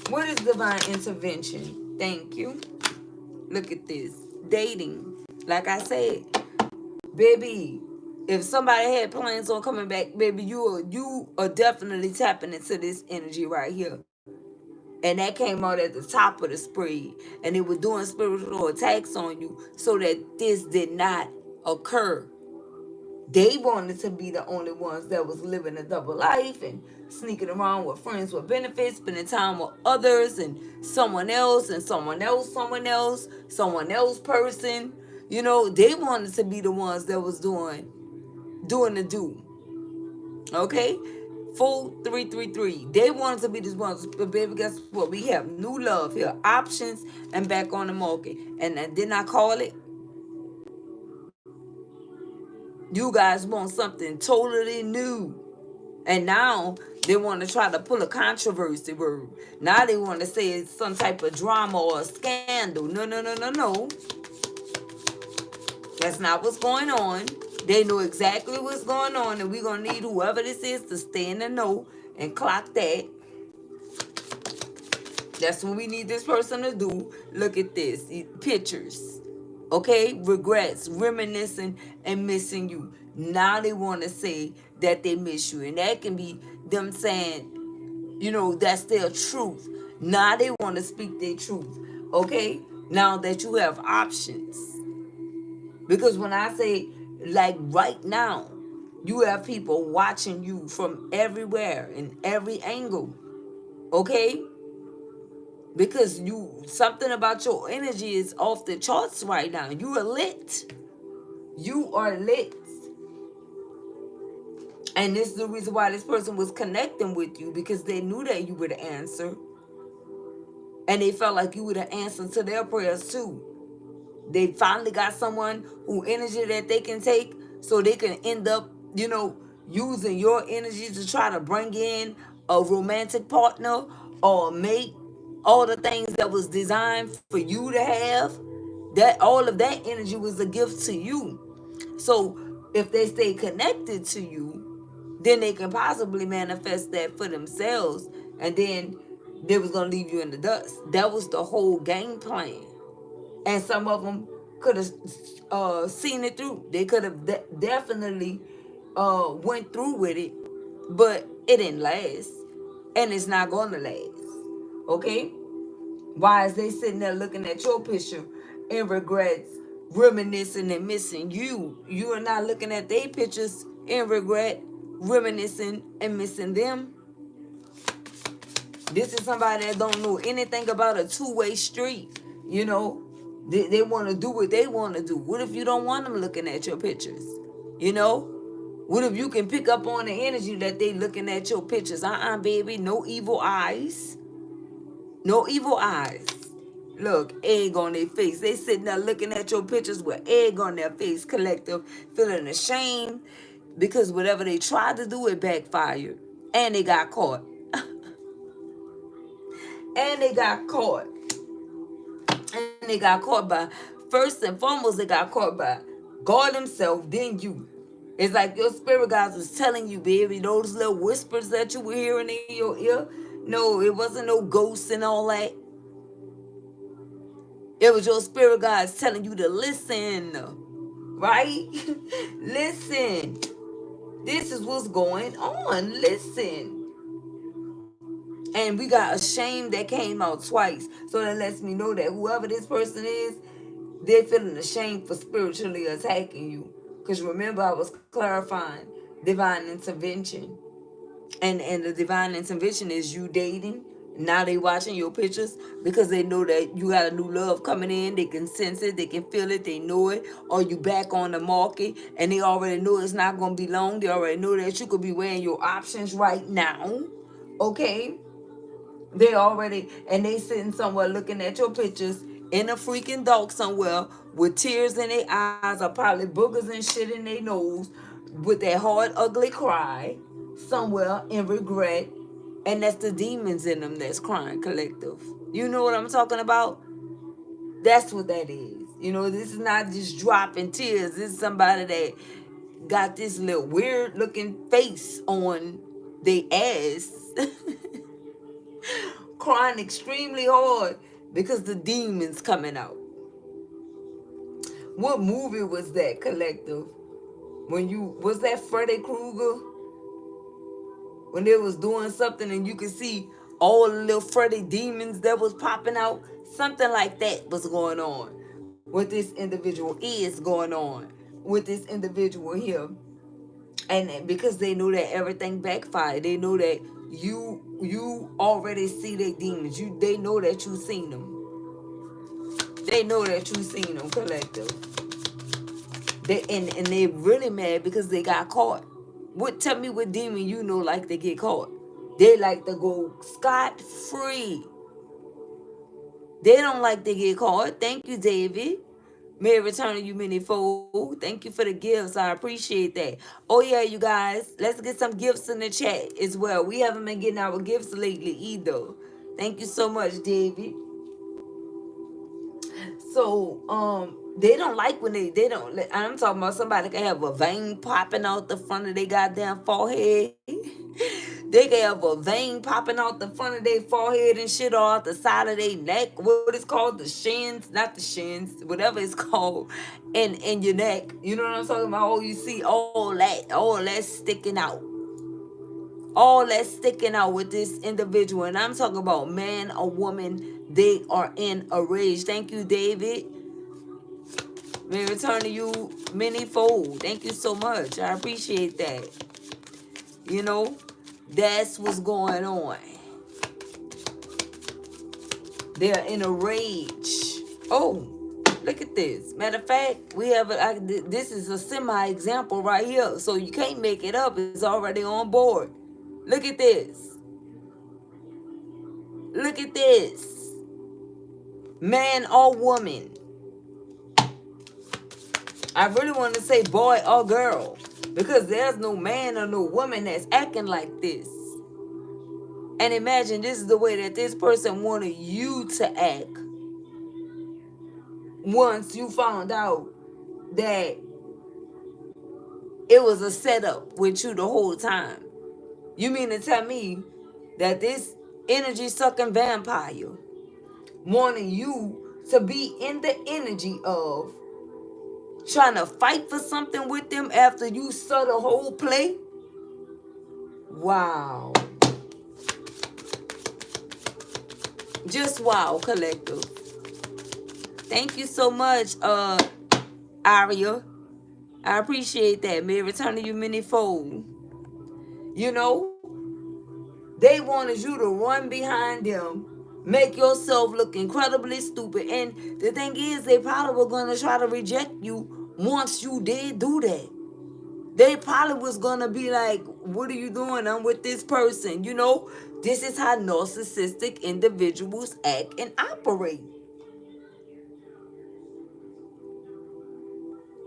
What is divine intervention? Thank you. Look at this. Dating. Like I said, baby, if somebody had plans on coming back, baby, you are definitely tapping into this energy right here. And that came out at the top of the spread. And they were doing spiritual attacks on you so that this did not occur. They wanted to be the only ones that was living a double life and sneaking around with friends with benefits, spending time with others and someone else and someone else, someone else person. You know, they wanted to be the ones that was doing the do. Okay? 4333. They wanted to be the ones, but baby, guess what? We have new love here, options, and back on the market. And didn't I call it? You guys want something totally new. And now they want to try to pull a controversy word. Now they want to say it's some type of drama or a scandal. No, no, no, no, no. That's not what's going on. They know exactly what's going on, and we're going to need whoever this is to stay in the know and clock that. That's what we need this person to do. Look at this. Pictures. Okay? Regrets, reminiscing, and missing you. Now they want to say that they miss you. And that can be them saying, you know, that's their truth. Now they want to speak their truth. Okay? Now that you have options. Because when I say, like right now, you have people watching you from everywhere, in every angle. Okay? Because something about your energy is off the charts right now. You are lit. You are lit. And this is the reason why this person was connecting with you, because they knew that you were the answer. And they felt like you were the answer to their prayers too. They finally got someone who energy that they can take so they can end up, using your energy to try to bring in a romantic partner or mate. All the things that was designed for you to have, that all of that energy was a gift to you. So if they stay connected to you, then they can possibly manifest that for themselves, and then they was gonna leave you in the dust. That was the whole game plan. And some of them could have seen it through. They could have definitely went through with it, but it didn't last, and it's not gonna last. Okay? Why is they sitting there looking at your picture in regrets, reminiscing and missing you? You are not looking at their pictures in regret, reminiscing and missing them. This is somebody that don't know anything about a two-way street. You know, they want to do what they want to do. What if you don't want them looking at your pictures? You know, what if you can pick up on the energy that they looking at your pictures? Baby, no evil eyes. No evil eyes. Look, egg on their face. They sitting there looking at your pictures with egg on their face, collective, feeling ashamed because whatever they tried to do, it backfired. And they got caught. And they got caught. And they got caught by, first and foremost, they got caught by God himself, then you. It's like your spirit guides was telling you, baby, those little whispers that you were hearing in your ear. No, it wasn't no ghosts and all that. It was your spirit guides telling you to listen, right? Listen. This is what's going on. Listen. And we got a shame that came out twice. So that lets me know that whoever this person is, they're feeling ashamed for spiritually attacking you. Because remember, I was clarifying divine intervention. And the divine intervention is you dating. Now they watching your pictures because they know that you got a new love coming in. They can sense it, they can feel it, they know it. Or you back on the market and they already know it's not going to be long. They already know that you could be weighing your options right now. Okay? They already, and they sitting somewhere looking at your pictures in a freaking dark somewhere with tears in their eyes or probably boogers and shit in their nose with that hard, ugly cry somewhere in regret. And that's the demons in them that's crying, collective. You know what I'm talking about? That's what that is. This is not just dropping tears. This is somebody that got this little weird looking face on their ass. Crying extremely hard because the demons coming out. What movie was that, collective? Was that Freddy Krueger? When they was doing something and you could see all the little Freddy demons that was popping out? Something like that was going on. What this individual is going on with this individual here. And because they know that everything backfired, they know that you already see their demons. They know that you seen them. They know that you seen them, collective. And they really mad because they got caught. Tell me what demon you know like to get caught. They like to go scot free. They don't like to get caught. Thank you, David. May it return to you many-fold. Thank you for the gifts. I appreciate that. Oh, yeah, you guys. Let's get some gifts in the chat as well. We haven't been getting our gifts lately either. Thank you so much, David. So, they don't like when they don't. I'm talking about somebody can have a vein popping out the front of their goddamn forehead. They can have a vein popping out the front of their forehead and shit, or out the side of their neck. What it's called, the shins, not the shins, whatever it's called, in your neck. You know what I'm talking about? Oh, you see all that sticking out. All that sticking out with this individual. And I'm talking about man or woman, they are in a rage. Thank you, David. May return to you many-fold. Thank you so much. I appreciate that. That's what's going on. They're in a rage. Oh, look at this. Matter of fact, we have this is a semi-example right here. So you can't make it up. It's already on board. Look at this. Look at this. Man or woman. I really want to say boy or girl, because there's no man or no woman that's acting like this. And imagine this is the way that this person wanted you to act once you found out that it was a setup with you the whole time. You mean to tell me that this energy sucking vampire wanting you to be in the energy of trying to fight for something with them after you saw the whole play? Wow. Just wow, collective. Thank you so much, Aria. I appreciate that. May it return to you many-fold. You know, they wanted you to run behind them, make yourself look incredibly stupid. And the thing is, they probably were going to try to reject you once you did do that. They probably was going to be like, what are you doing? I'm with this person. You know, this is how narcissistic individuals act and operate.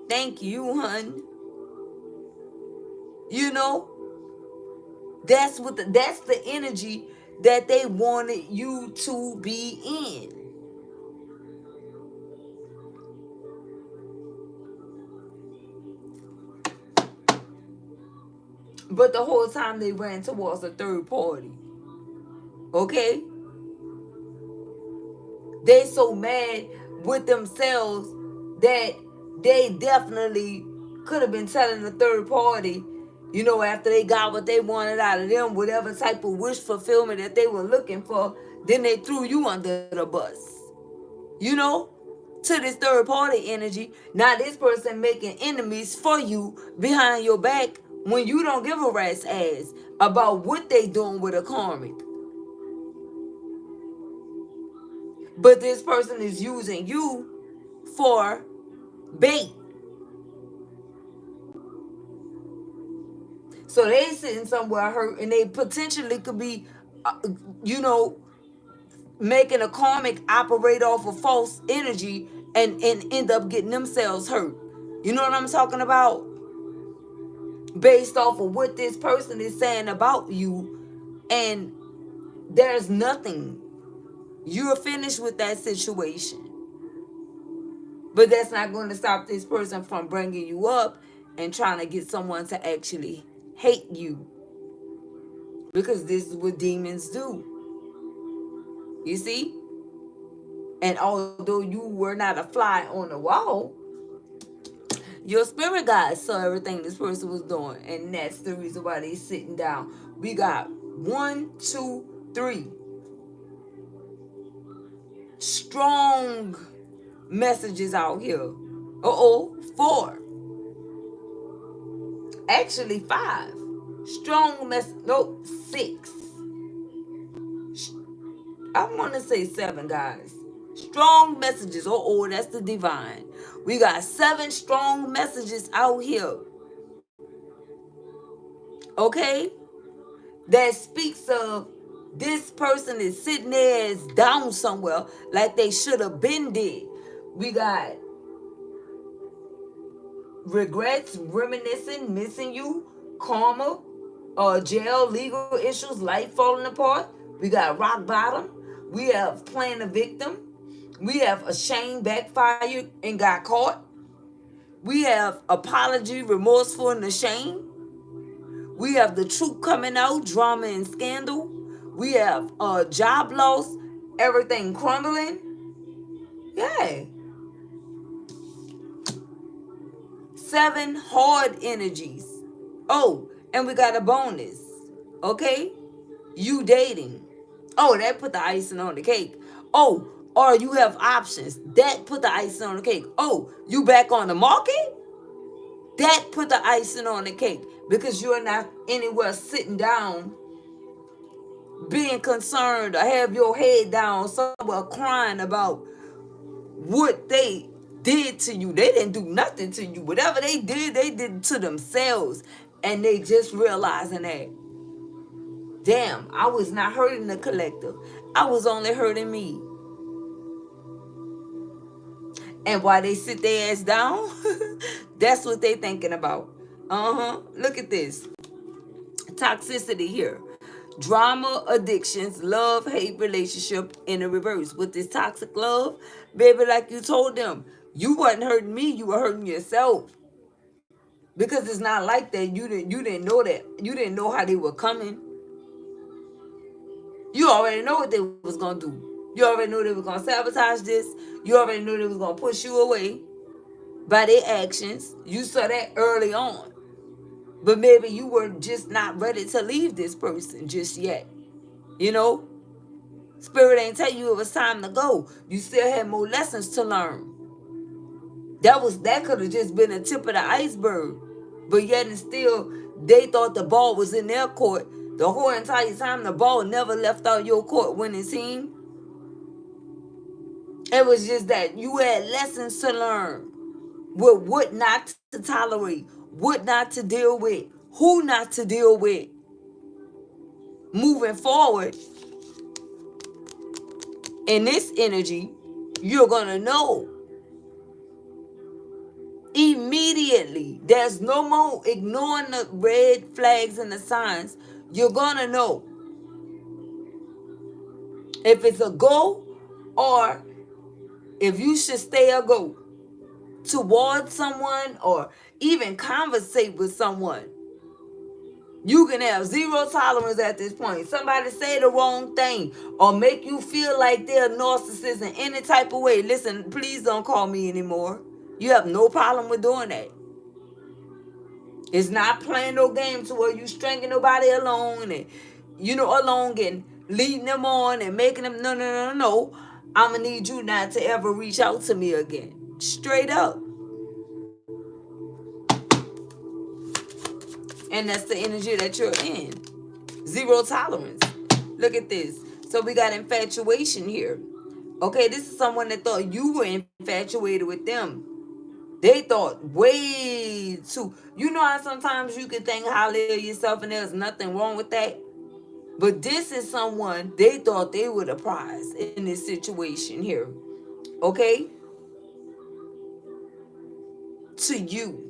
Thank you, hun. You know, that's the energy that they wanted you to be in. But the whole time they ran towards a third party. Okay? They so mad with themselves that they definitely could have been telling the third party, you know, after they got what they wanted out of them, whatever type of wish fulfillment that they were looking for, then they threw you under the bus. You know? To this third party energy. Now this person making enemies for you behind your back when you don't give a rat's ass about what they doing with a karmic. But this person is using you for bait. So they sitting somewhere hurt and they potentially could be, uh, you know, making a karmic operate off of false energy and end up getting themselves hurt. You know what I'm talking about? Based off of what this person is saying about you, and there's nothing. You're finished with that situation. But that's not going to stop this person from bringing you up and trying to get someone to actually hate you. Because this is what demons do. You see? And although you were not a fly on the wall, your spirit guide saw everything this person was doing. And that's the reason why they sitting down. We got 1, 2, 3 strong messages out here. Uh-oh, 4. Actually 5. Strong nope, 6. I want to say 7, guys. Strong messages. Uh-oh, that's the divine. We got 7 strong messages out here. Okay? That speaks of this person is sitting there as down somewhere like they should have been dead. We got regrets, reminiscing, missing you, karma, jail, legal issues, life falling apart. We got rock bottom. We have playing a victim. We have ashamed, backfired, and got caught. We have apology, remorseful, and ashamed. We have the truth coming out, drama and scandal. We have job loss, everything crumbling. Yeah. 7 hard energies. Oh, and we got a bonus. Okay? You dating. Oh, that put the icing on the cake. Oh, or you have options. That put the icing on the cake. Oh, you back on the market? That put the icing on the cake. Because you're not anywhere sitting down being concerned or have your head down somewhere crying about what they did to you. They didn't do nothing to you. Whatever they did it to themselves. And they just realizing that, damn, I was not hurting the collective. I was only hurting me. And while they sit their ass down, that's what they thinking about. Look at this. Toxicity here. Drama, addictions, love, hate, relationship in the reverse. With this toxic love, baby, like you told them, you wasn't hurting me, you were hurting yourself. Because it's not like that. You didn't know that. You didn't know how they were coming. You already know what they was gonna do. You already knew they was gonna sabotage this. You already knew they was gonna push you away by their actions. You saw that early on. But maybe you were just not ready to leave this person just yet. You know? Spirit ain't tell you it was time to go. You still had more lessons to learn. That could have just been a tip of the iceberg. But yet and still, they thought the ball was in their court. The whole entire time the ball never left out your court winning team. It was just that you had lessons to learn. With what not to tolerate, what not to deal with, who not to deal with. Moving forward, in this energy, you're going to know immediately. There's no more ignoring the red flags and the signs. You're going to know if it's a go or if you should stay or go towards someone or even conversate with someone. You can have zero tolerance at this point. Somebody say the wrong thing or make you feel like they're a narcissist in any type of way. Listen, please don't call me anymore. You have no problem with doing that. It's not playing no game to where you stringing nobody along and, along and leading them on and making them, no. I'm going to need you not to ever reach out to me again. Straight up. And that's the energy that you're in. Zero tolerance. Look at this. So we got infatuation here. Okay, this is someone that thought you were infatuated with them. They thought way too. You know how sometimes you can think highly of yourself and there's nothing wrong with that? But this is someone they thought they were the prize in this situation here. Okay? To you.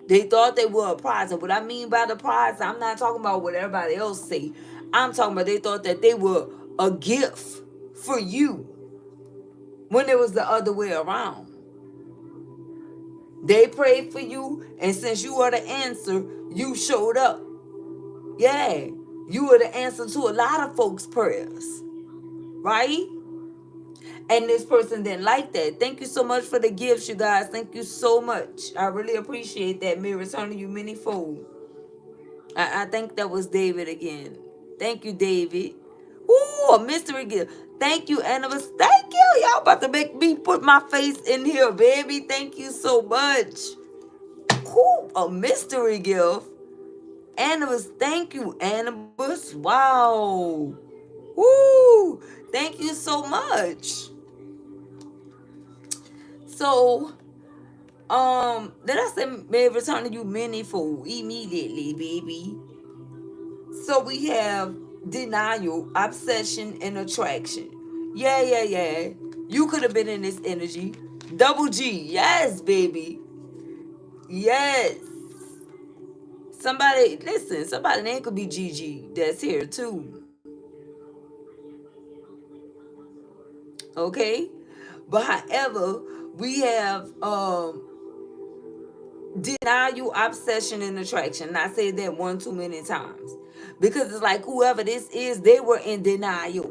They thought they were a prize. And what I mean by the prize, I'm not talking about what everybody else say. I'm talking about they thought that they were a gift for you when it was the other way around. They prayed for you, and since you were the answer, you showed up. Yeah, you were the answer to a lot of folks' prayers, right? And this person didn't like that. Thank you so much for the gifts, you guys. Thank you so much. I really appreciate that. May return to you manyfold. I think that was David again. Thank you, David. Ooh, a mystery gift. Thank you, Annabelle. Thank you. Y'all about to make me put my face in here, baby. Thank you so much. Cool. A mystery gift. Annabelle, thank you, Annabelle. Wow. Woo. Thank you so much. So, then I said, may return to you manyfold immediately, baby. So we have denial, obsession, and attraction. Yeah. You could have been in this energy. Double G. Yes, baby. Yes. Somebody name could be Gigi that's here too. Okay? But however, we have denial, obsession, and attraction. And I say that one too many times. Because it's like whoever this is, they were in denial.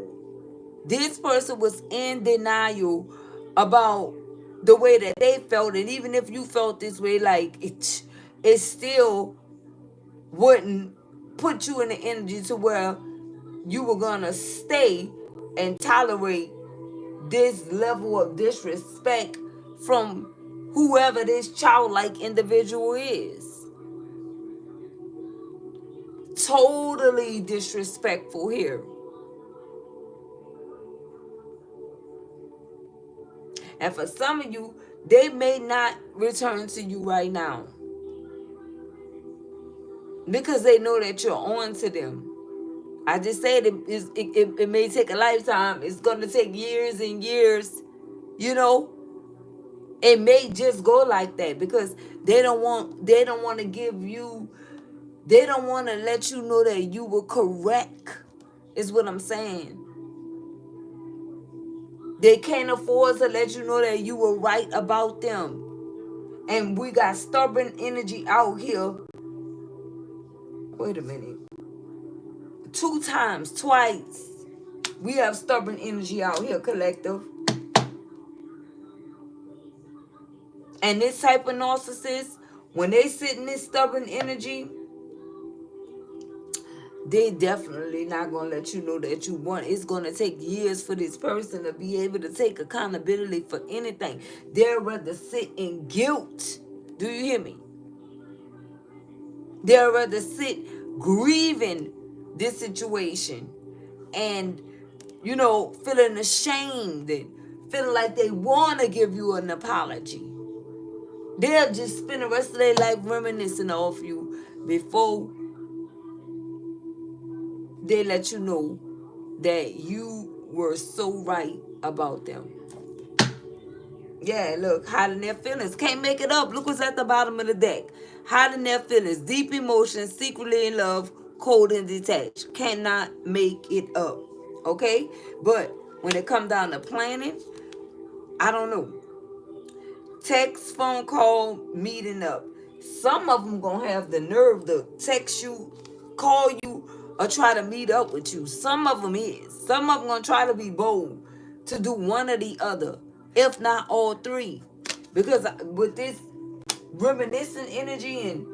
This person was in denial about the way that they felt. And even if you felt this way, like it still wouldn't put you in the energy to where you were gonna stay and tolerate this level of disrespect from whoever this childlike individual is. Totally disrespectful here. And for some of you, they may not return to you right now because they know that you're on to them. I just said it may take a lifetime. It's going to take years and years, you know. It may just go like that because they don't want to give you, they don't want to let you know that you were correct, is what I'm saying. They can't afford to let you know that you were right about them. And we got stubborn energy out here. Wait a minute. Twice. We have stubborn energy out here, collective. And this type of narcissist, when they sit in this stubborn energy, they definitely not going to let you know that you won. It's going to take years for this person to be able to take accountability for anything. They'd rather sit in guilt. Do you hear me? They'd rather sit grieving this situation and, feeling ashamed and feeling like they want to give you an apology. They'll just spend the rest of their life reminiscing off you before they let you know that you were so right about them. Yeah, look, hiding their feelings. Can't make it up. Look what's at the bottom of the deck. Hiding their feelings. Deep emotions, secretly in love, cold and detached. Cannot make it up. Okay? But when it comes down to planning, I don't know. Text, phone call, meeting up. Some of them gonna have the nerve to text you, call you, or try to meet up with you. Some of them is. Some of them gonna try to be bold to do one or the other, if not all three. Because with this reminiscent energy and,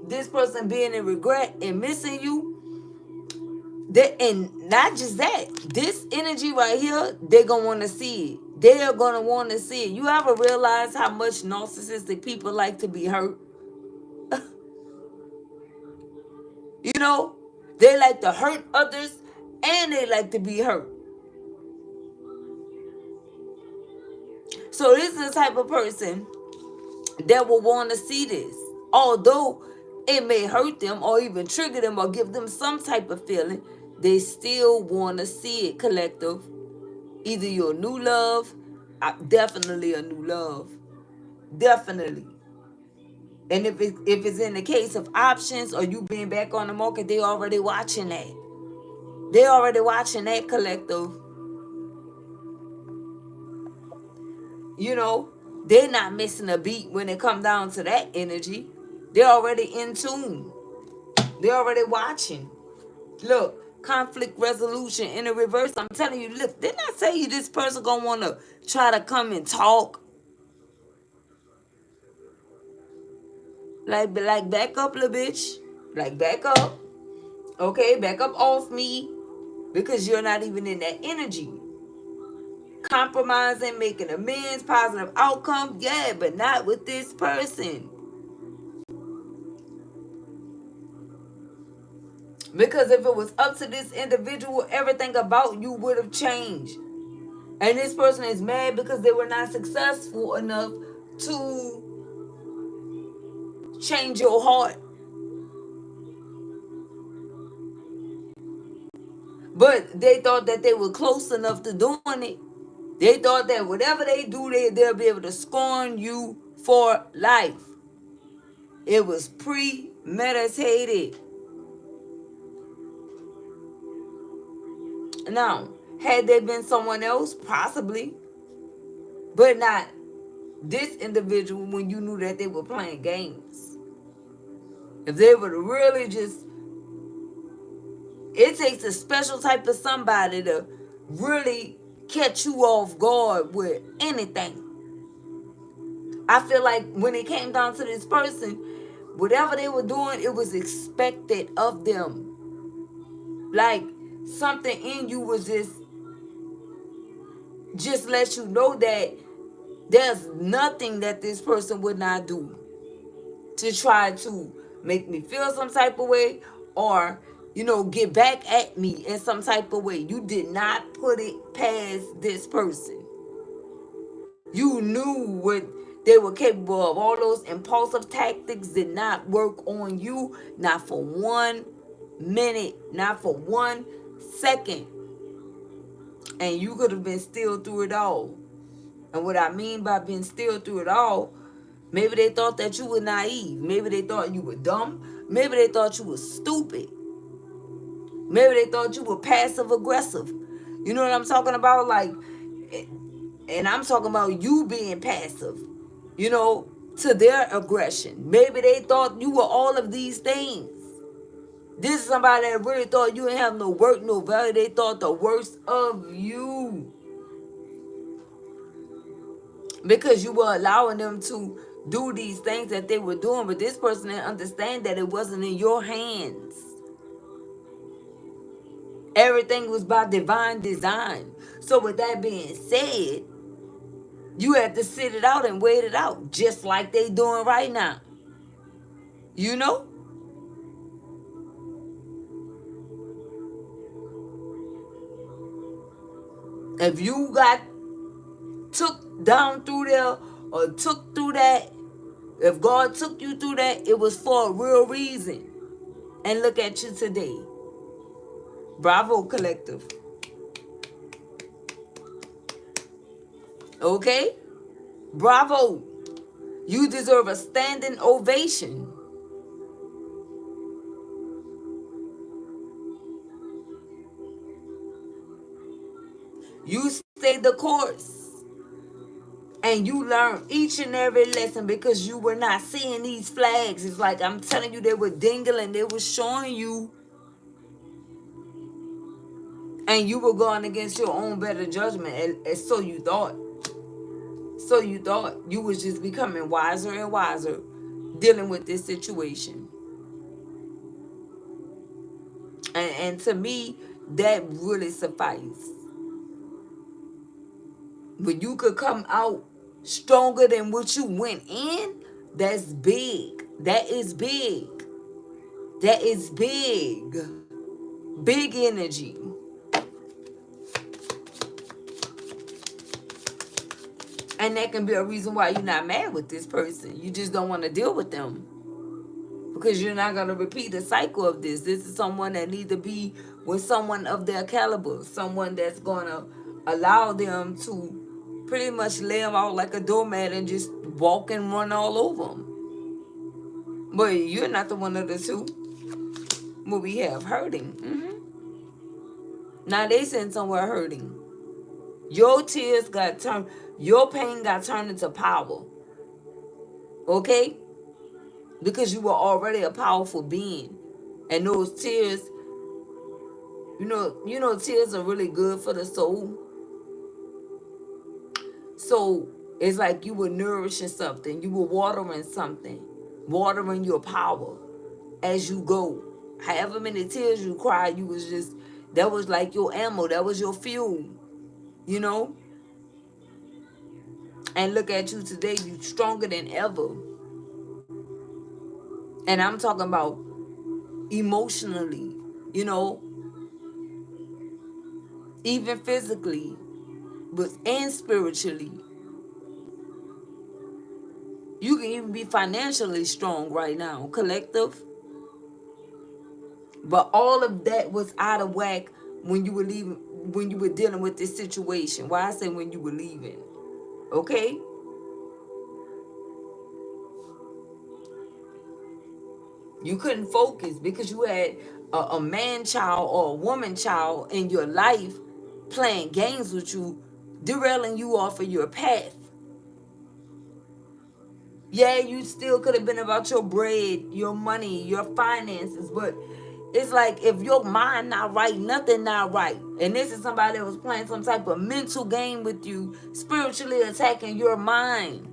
this person being in regret and missing you, and not just that, this energy right here, they're gonna want to see it. They're gonna want to see it. You ever realize how much narcissistic people like to be hurt? you know, they like to hurt others and they like to be hurt. So this is the type of person that will want to see this. Although it may hurt them or even trigger them or give them some type of feeling, they still want to see it, collective. Either your new love, definitely a new love. Definitely. And if it's in the case of options or you being back on the market, they already watching that. They already watching that, collective. They're not missing a beat when it come down to that energy. They're already in tune. They're already watching. Look, conflict resolution in the reverse. I'm telling you, look, didn't I tell you this person gonna want to try to come and talk? Like back up, little bitch. Like, back up. Okay, back up off me. Because you're not even in that energy. Compromising, making amends, positive outcome. Yeah, but not with this person. Because if it was up to this individual, everything about you would have changed. And this person is mad because they were not successful enough to change your heart. But they thought that they were close enough to doing it. They thought that whatever they do, they'll be able to scorn you for life. It was premeditated. Now, had there been someone else, possibly, but not this individual when you knew that they were playing games. If they were to really just, it takes a special type of somebody to really catch you off guard with anything. I feel like when it came down to this person, whatever they were doing, it was expected of them. Like something in you was just let you know that there's nothing that this person would not do to try to make me feel some type of way or, get back at me in some type of way. You did not put it past this person. You knew what they were capable of. All those impulsive tactics did not work on you, not for 1 minute, not for 1 second. And you could have been still through it all. And what I mean by being still through it all, maybe they thought that you were naive. Maybe they thought you were dumb. Maybe they thought you were stupid. Maybe they thought you were passive aggressive. You know what I'm talking about? Like, and I'm talking about you being passive, you know, to their aggression. Maybe they thought you were all of these things. This is somebody that really thought you didn't have no work, no value. They thought the worst of you because you were allowing them to do these things that they were doing. But this person didn't understand that it wasn't in your hands. Everything was by divine design. So with that being said, you have to sit it out and wait it out, just like they doing right now. You know? If you got took down through there or took through that, if God took you through that, it was for a real reason. And look at you today. Bravo, collective. Okay? Bravo. You deserve a standing ovation. You stayed the course. And you learn each and every lesson because you were not seeing these flags. It's like I'm telling you, they were dingling, they were showing you, and you were going against your own better judgment. And so you thought. So you thought you was just becoming wiser and wiser dealing with this situation. And to me, that really suffices. When you could come out stronger than what you went in, that's big. That is big. That is big. Big energy. And that can be a reason why you're not mad with this person. You just don't want to deal with them. Because you're not going to repeat the cycle of this. This is someone that needs to be with someone of their caliber. Someone that's going to allow them to pretty much lay them out like a doormat and just walk and run all over them. But you're not the one of the two. What we have, hurting. Now they sitting somewhere hurting. Your tears got turned, your pain got turned into power. Okay? Because you were already a powerful being. And those tears, tears are really good for the soul. So it's like you were nourishing something. You were watering something. Watering your power as you go. However many tears you cried, that was like your ammo. That was your fuel. You know? And look at you today. You stronger than ever. And I'm talking about emotionally, even physically, and spiritually. You can even be financially strong right now, collective. But all of that was out of whack when you were leaving, when you were dealing with this situation. Why I say when you were leaving, okay? You couldn't focus because you had a man child or a woman child in your life playing games with you, derailing you off of your path. Yeah, you still could have been about your bread, your money, your finances, but it's like if your mind not right, nothing not right. And this is somebody that was playing some type of mental game with you, spiritually attacking your mind.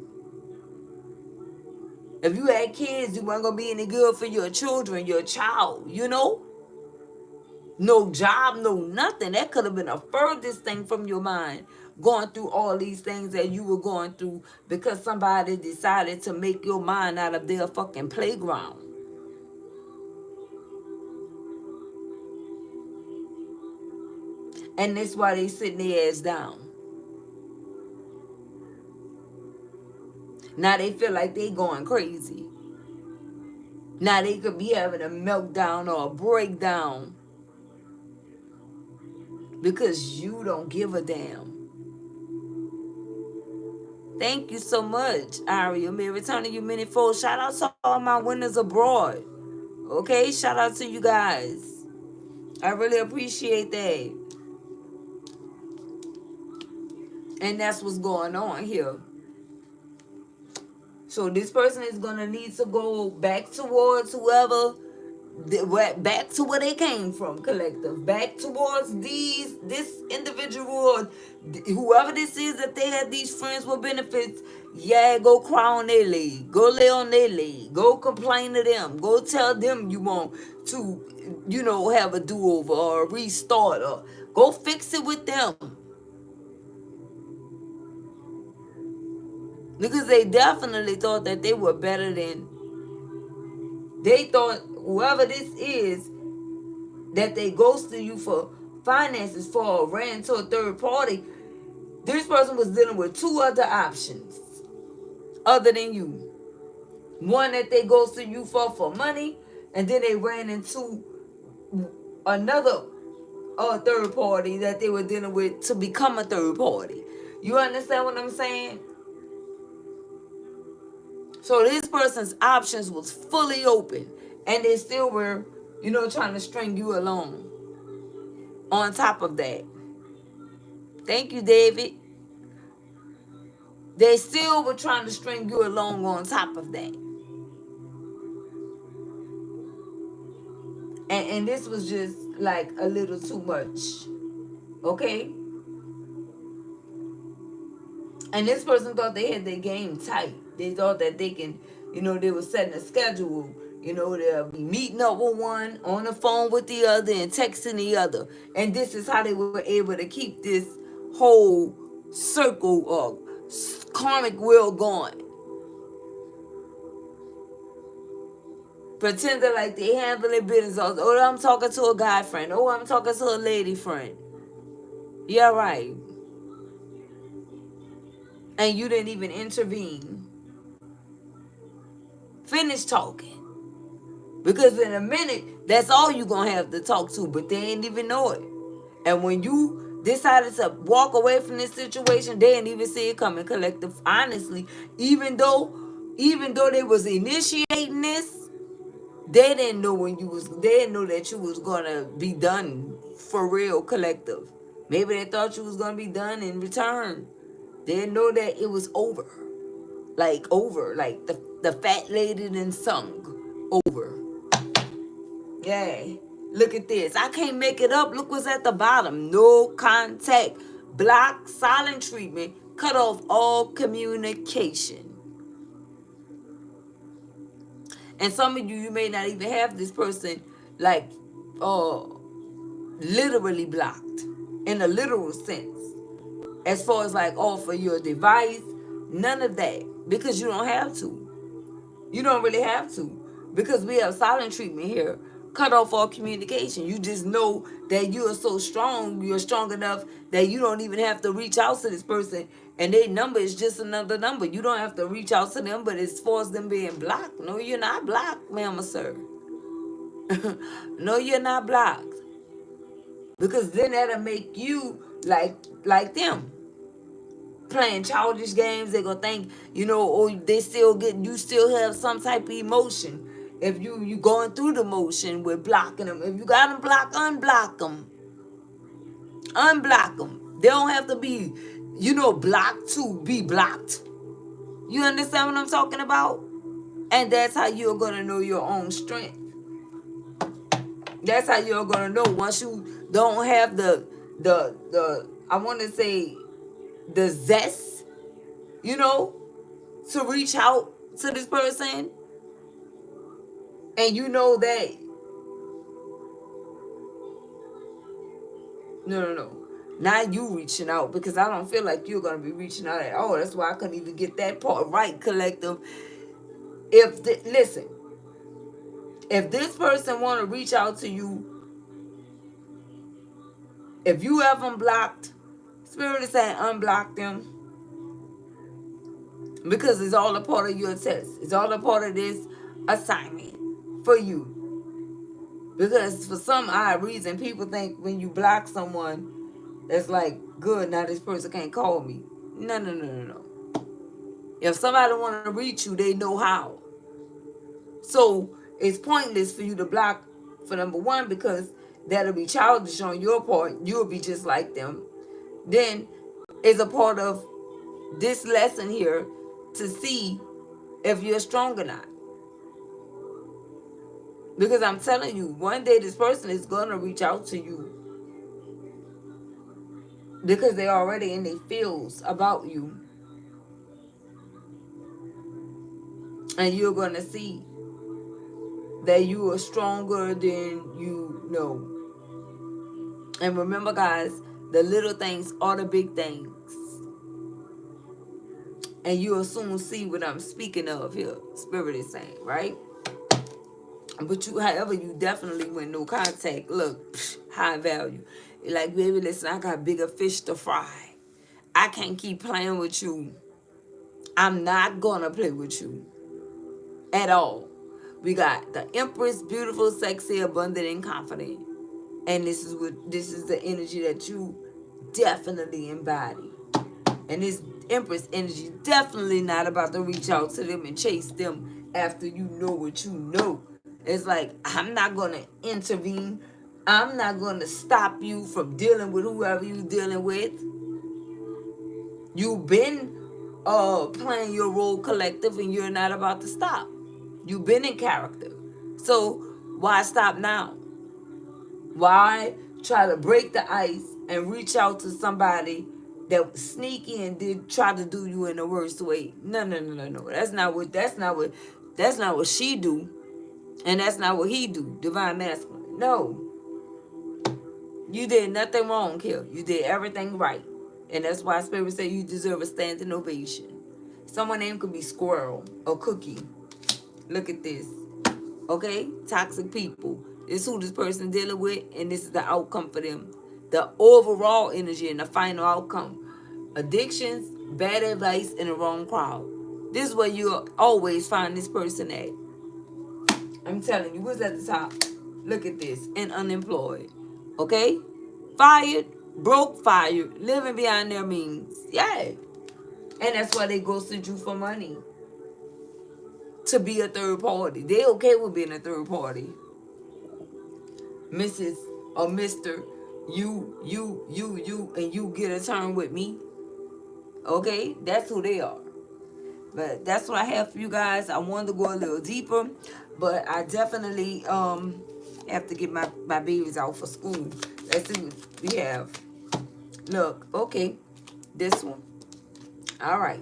If you had kids, you weren't going to be any good for your children, your child, No job, no nothing. That could have been a furthest thing from your mind. Going through all these things that you were going through because somebody decided to make your mind out of their fucking playground. And that's why they sitting their ass down. Now they feel like they going crazy. Now they could be having a meltdown or a breakdown because you don't give a damn. Thank you so much, Aria. May returning you many fold. Shout out to all my winners abroad. Okay, shout out to you guys. I really appreciate that. And that's what's going on here. So this person is gonna need to go back towards whoever, back to where they came from, collective. Back towards this individual, or whoever this is that they had these friends with benefits. Yeah, go cry on their leg. Go lay on their leg. Go complain to them. Go tell them you want to, have a do-over or a restart, or go fix it with them. Because they definitely thought that they were better than, they thought whoever this is that they ghosted you for finances for, or ran to a third party, this person was dealing with two other options other than you. One that they ghosted you for money, and then they ran into another third party that they were dealing with to become a third party. You understand what I'm saying? So this person's options was fully open, and they still were, trying to string you along. On top of that, thank you, David. They still were trying to string you along on top of that. And this was just like a little too much. Okay? And this person thought they had their game tight. They thought that they can, they were setting a schedule. They'll be meeting up with one, on the phone with the other, and texting the other. And this is how they were able to keep this whole circle of karmic wheel going. Pretending like they handling business. Oh, I'm talking to a guy friend. Oh, I'm talking to a lady friend. Yeah, right. And you didn't even intervene. Finish talking. Because in a minute, that's all you're going to have to talk to. But they ain't even know it. And when you decided to walk away from this situation, they didn't even see it coming, collective. Honestly, even though they was initiating this, they didn't know they didn't know that you was gonna be done for real, collective. Maybe they thought you was gonna be done in return. They didn't know that it was over. Like the fat lady done sung over. Yeah. Look at this. I can't make it up. Look what's at the bottom. No contact. Block, silent treatment. Cut off all communication. And some of you may not even have this person like literally blocked in a literal sense. As far as like for your device, none of that. Because you don't have to. You don't really have to. Because we have silent treatment here. Cut off all communication. You just know that you are so strong. You're strong enough that you don't even have to reach out to this person. And their number is just another number. You don't have to reach out to them. But as far as them being blocked, no, you're not blocked, ma'am or sir. No, you're not blocked. Because then that'll make you like them. Playing childish games, they're gonna think, or they you still have some type of emotion. If you going through the motion with blocking them. If you got them blocked, unblock them. Unblock them. They don't have to be, blocked to be blocked. You understand what I'm talking about? And that's how you're gonna know your own strength. That's how you're gonna know once you don't have the I want to say the zest, to reach out to this person, and you know that no, not you reaching out, because I don't feel like you're gonna be reaching out at all. That's why I couldn't even get that part right, collective. Listen, if this person want to reach out to you, if you have them blocked, Spirit is saying unblock them. Because it's all a part of your test. It's all a part of this assignment for you. Because for some odd reason, people think when you block someone, that's like, good, now this person can't call me. No. If somebody want to reach you, they know how. So it's pointless for you to block, for number one, because that'll be childish on your part. You'll be just like them. Then is a part of this lesson here to see if you're strong or not. Because I'm telling you, one day this person is going to reach out to you because they're already in their feels about you. And you're going to see that you are stronger than you know. And remember, guys, the little things are the big things. And you'll soon see what I'm speaking of here. Spirit is saying, right? But you, however, you definitely with no contact. Look, high value. Like, baby, listen, I got bigger fish to fry. I can't keep playing with you. I'm not gonna play with you at all. We got the Empress, beautiful, sexy, abundant, and confident. And this is the energy that you definitely embody. And this Empress energy definitely not about to reach out to them and chase them after you know what you know. It's like, I'm not gonna intervene. I'm not gonna stop you from dealing with whoever you dealing with. You've been playing your role collective and you're not about to stop. You've been in character. So why stop now? Why try to break the ice and reach out to somebody that sneaky and did try to do you in the worst way? No, no, no, no, no. That's not what she do, and that's not what he do. Divine masculine. No, you did nothing wrong here. You did everything right, and that's why Spirit say you deserve a standing ovation. Someone name could be Squirrel or Cookie. Look at this. Okay? Toxic people. This is who this person dealing with, and this is the outcome for them. The overall energy and the final outcome. Addictions, bad advice, and the wrong crowd. This is where you'll always find this person at. I'm telling you, what's at the top? Look at this. And unemployed. Okay? Fired, broke, fired, living beyond their means. Yeah. And that's why they ghosted you for money. To be a third party. They okay with being a third party. Mrs. or Mr. And you get a turn with me. Okay? That's who they are. But that's what I have for you guys. I wanted to go a little deeper, but I definitely have to get my babies out for school. Let's see what we have. Look, okay. This one. All right.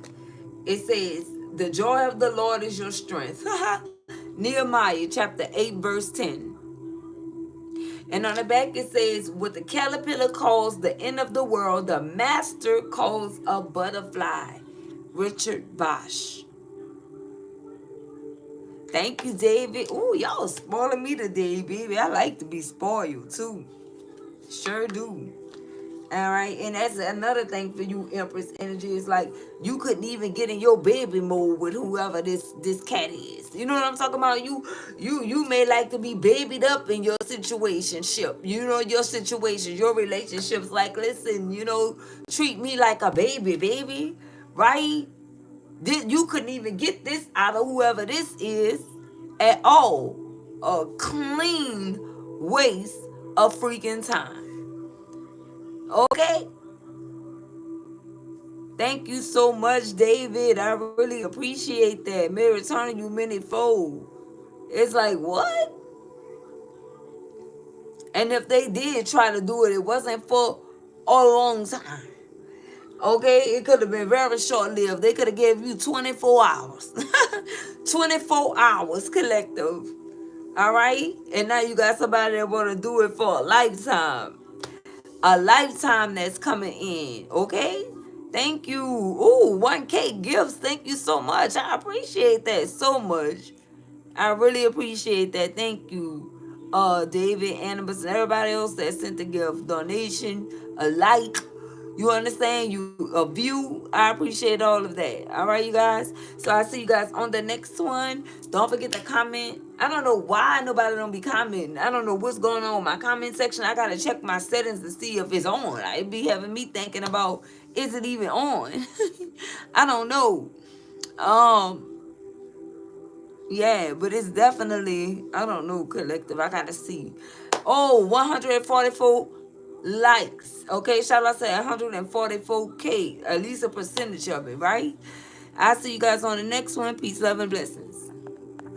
It says, the joy of the Lord is your strength. Nehemiah chapter 8, verse 10. And on the back it says, what the caterpillar calls the end of the world, the master calls a butterfly. Richard Bosch. Thank you, David. Ooh, y'all spoiling me today, baby. I like to be spoiled, too. Sure do. All right, and that's another thing for you, Empress energy. Is like you couldn't even get in your baby mode with whoever this cat is. You know what I'm talking about? You may like to be babied up in your situationship. You know your situation, your relationships. Like, listen, treat me like a baby, right? You couldn't even get this out of whoever this is at all. A clean waste of freaking time. Okay? Thank you so much, David. I really appreciate that. May return you many-fold. It's like, what? And if they did try to do it, it wasn't for a long time. Okay? It could have been very short-lived. They could have gave you 24 hours. 24 hours collective. All right? And now you got somebody that want to do it for a lifetime. A lifetime that's coming in. Okay? Thank you. Ooh, 1K gifts. Thank you so much. I appreciate that so much. I really appreciate that. Thank you. David, Animus, and everybody else that sent the gift. Donation, a like. You understand? A view. I appreciate all of that. All right, you guys. So I see you guys on the next one. Don't forget to comment. I don't know why nobody don't be commenting. I don't know what's going on in my comment section. I gotta check my settings to see if it's on. It be having me thinking about, is it even on? I don't know. Um, yeah, but it's definitely, I don't know, collective. I gotta see. Oh, 144 likes. Okay, shall I say 144K? At least a percentage of it, right? I'll see you guys on the next one. Peace, love, and blessings.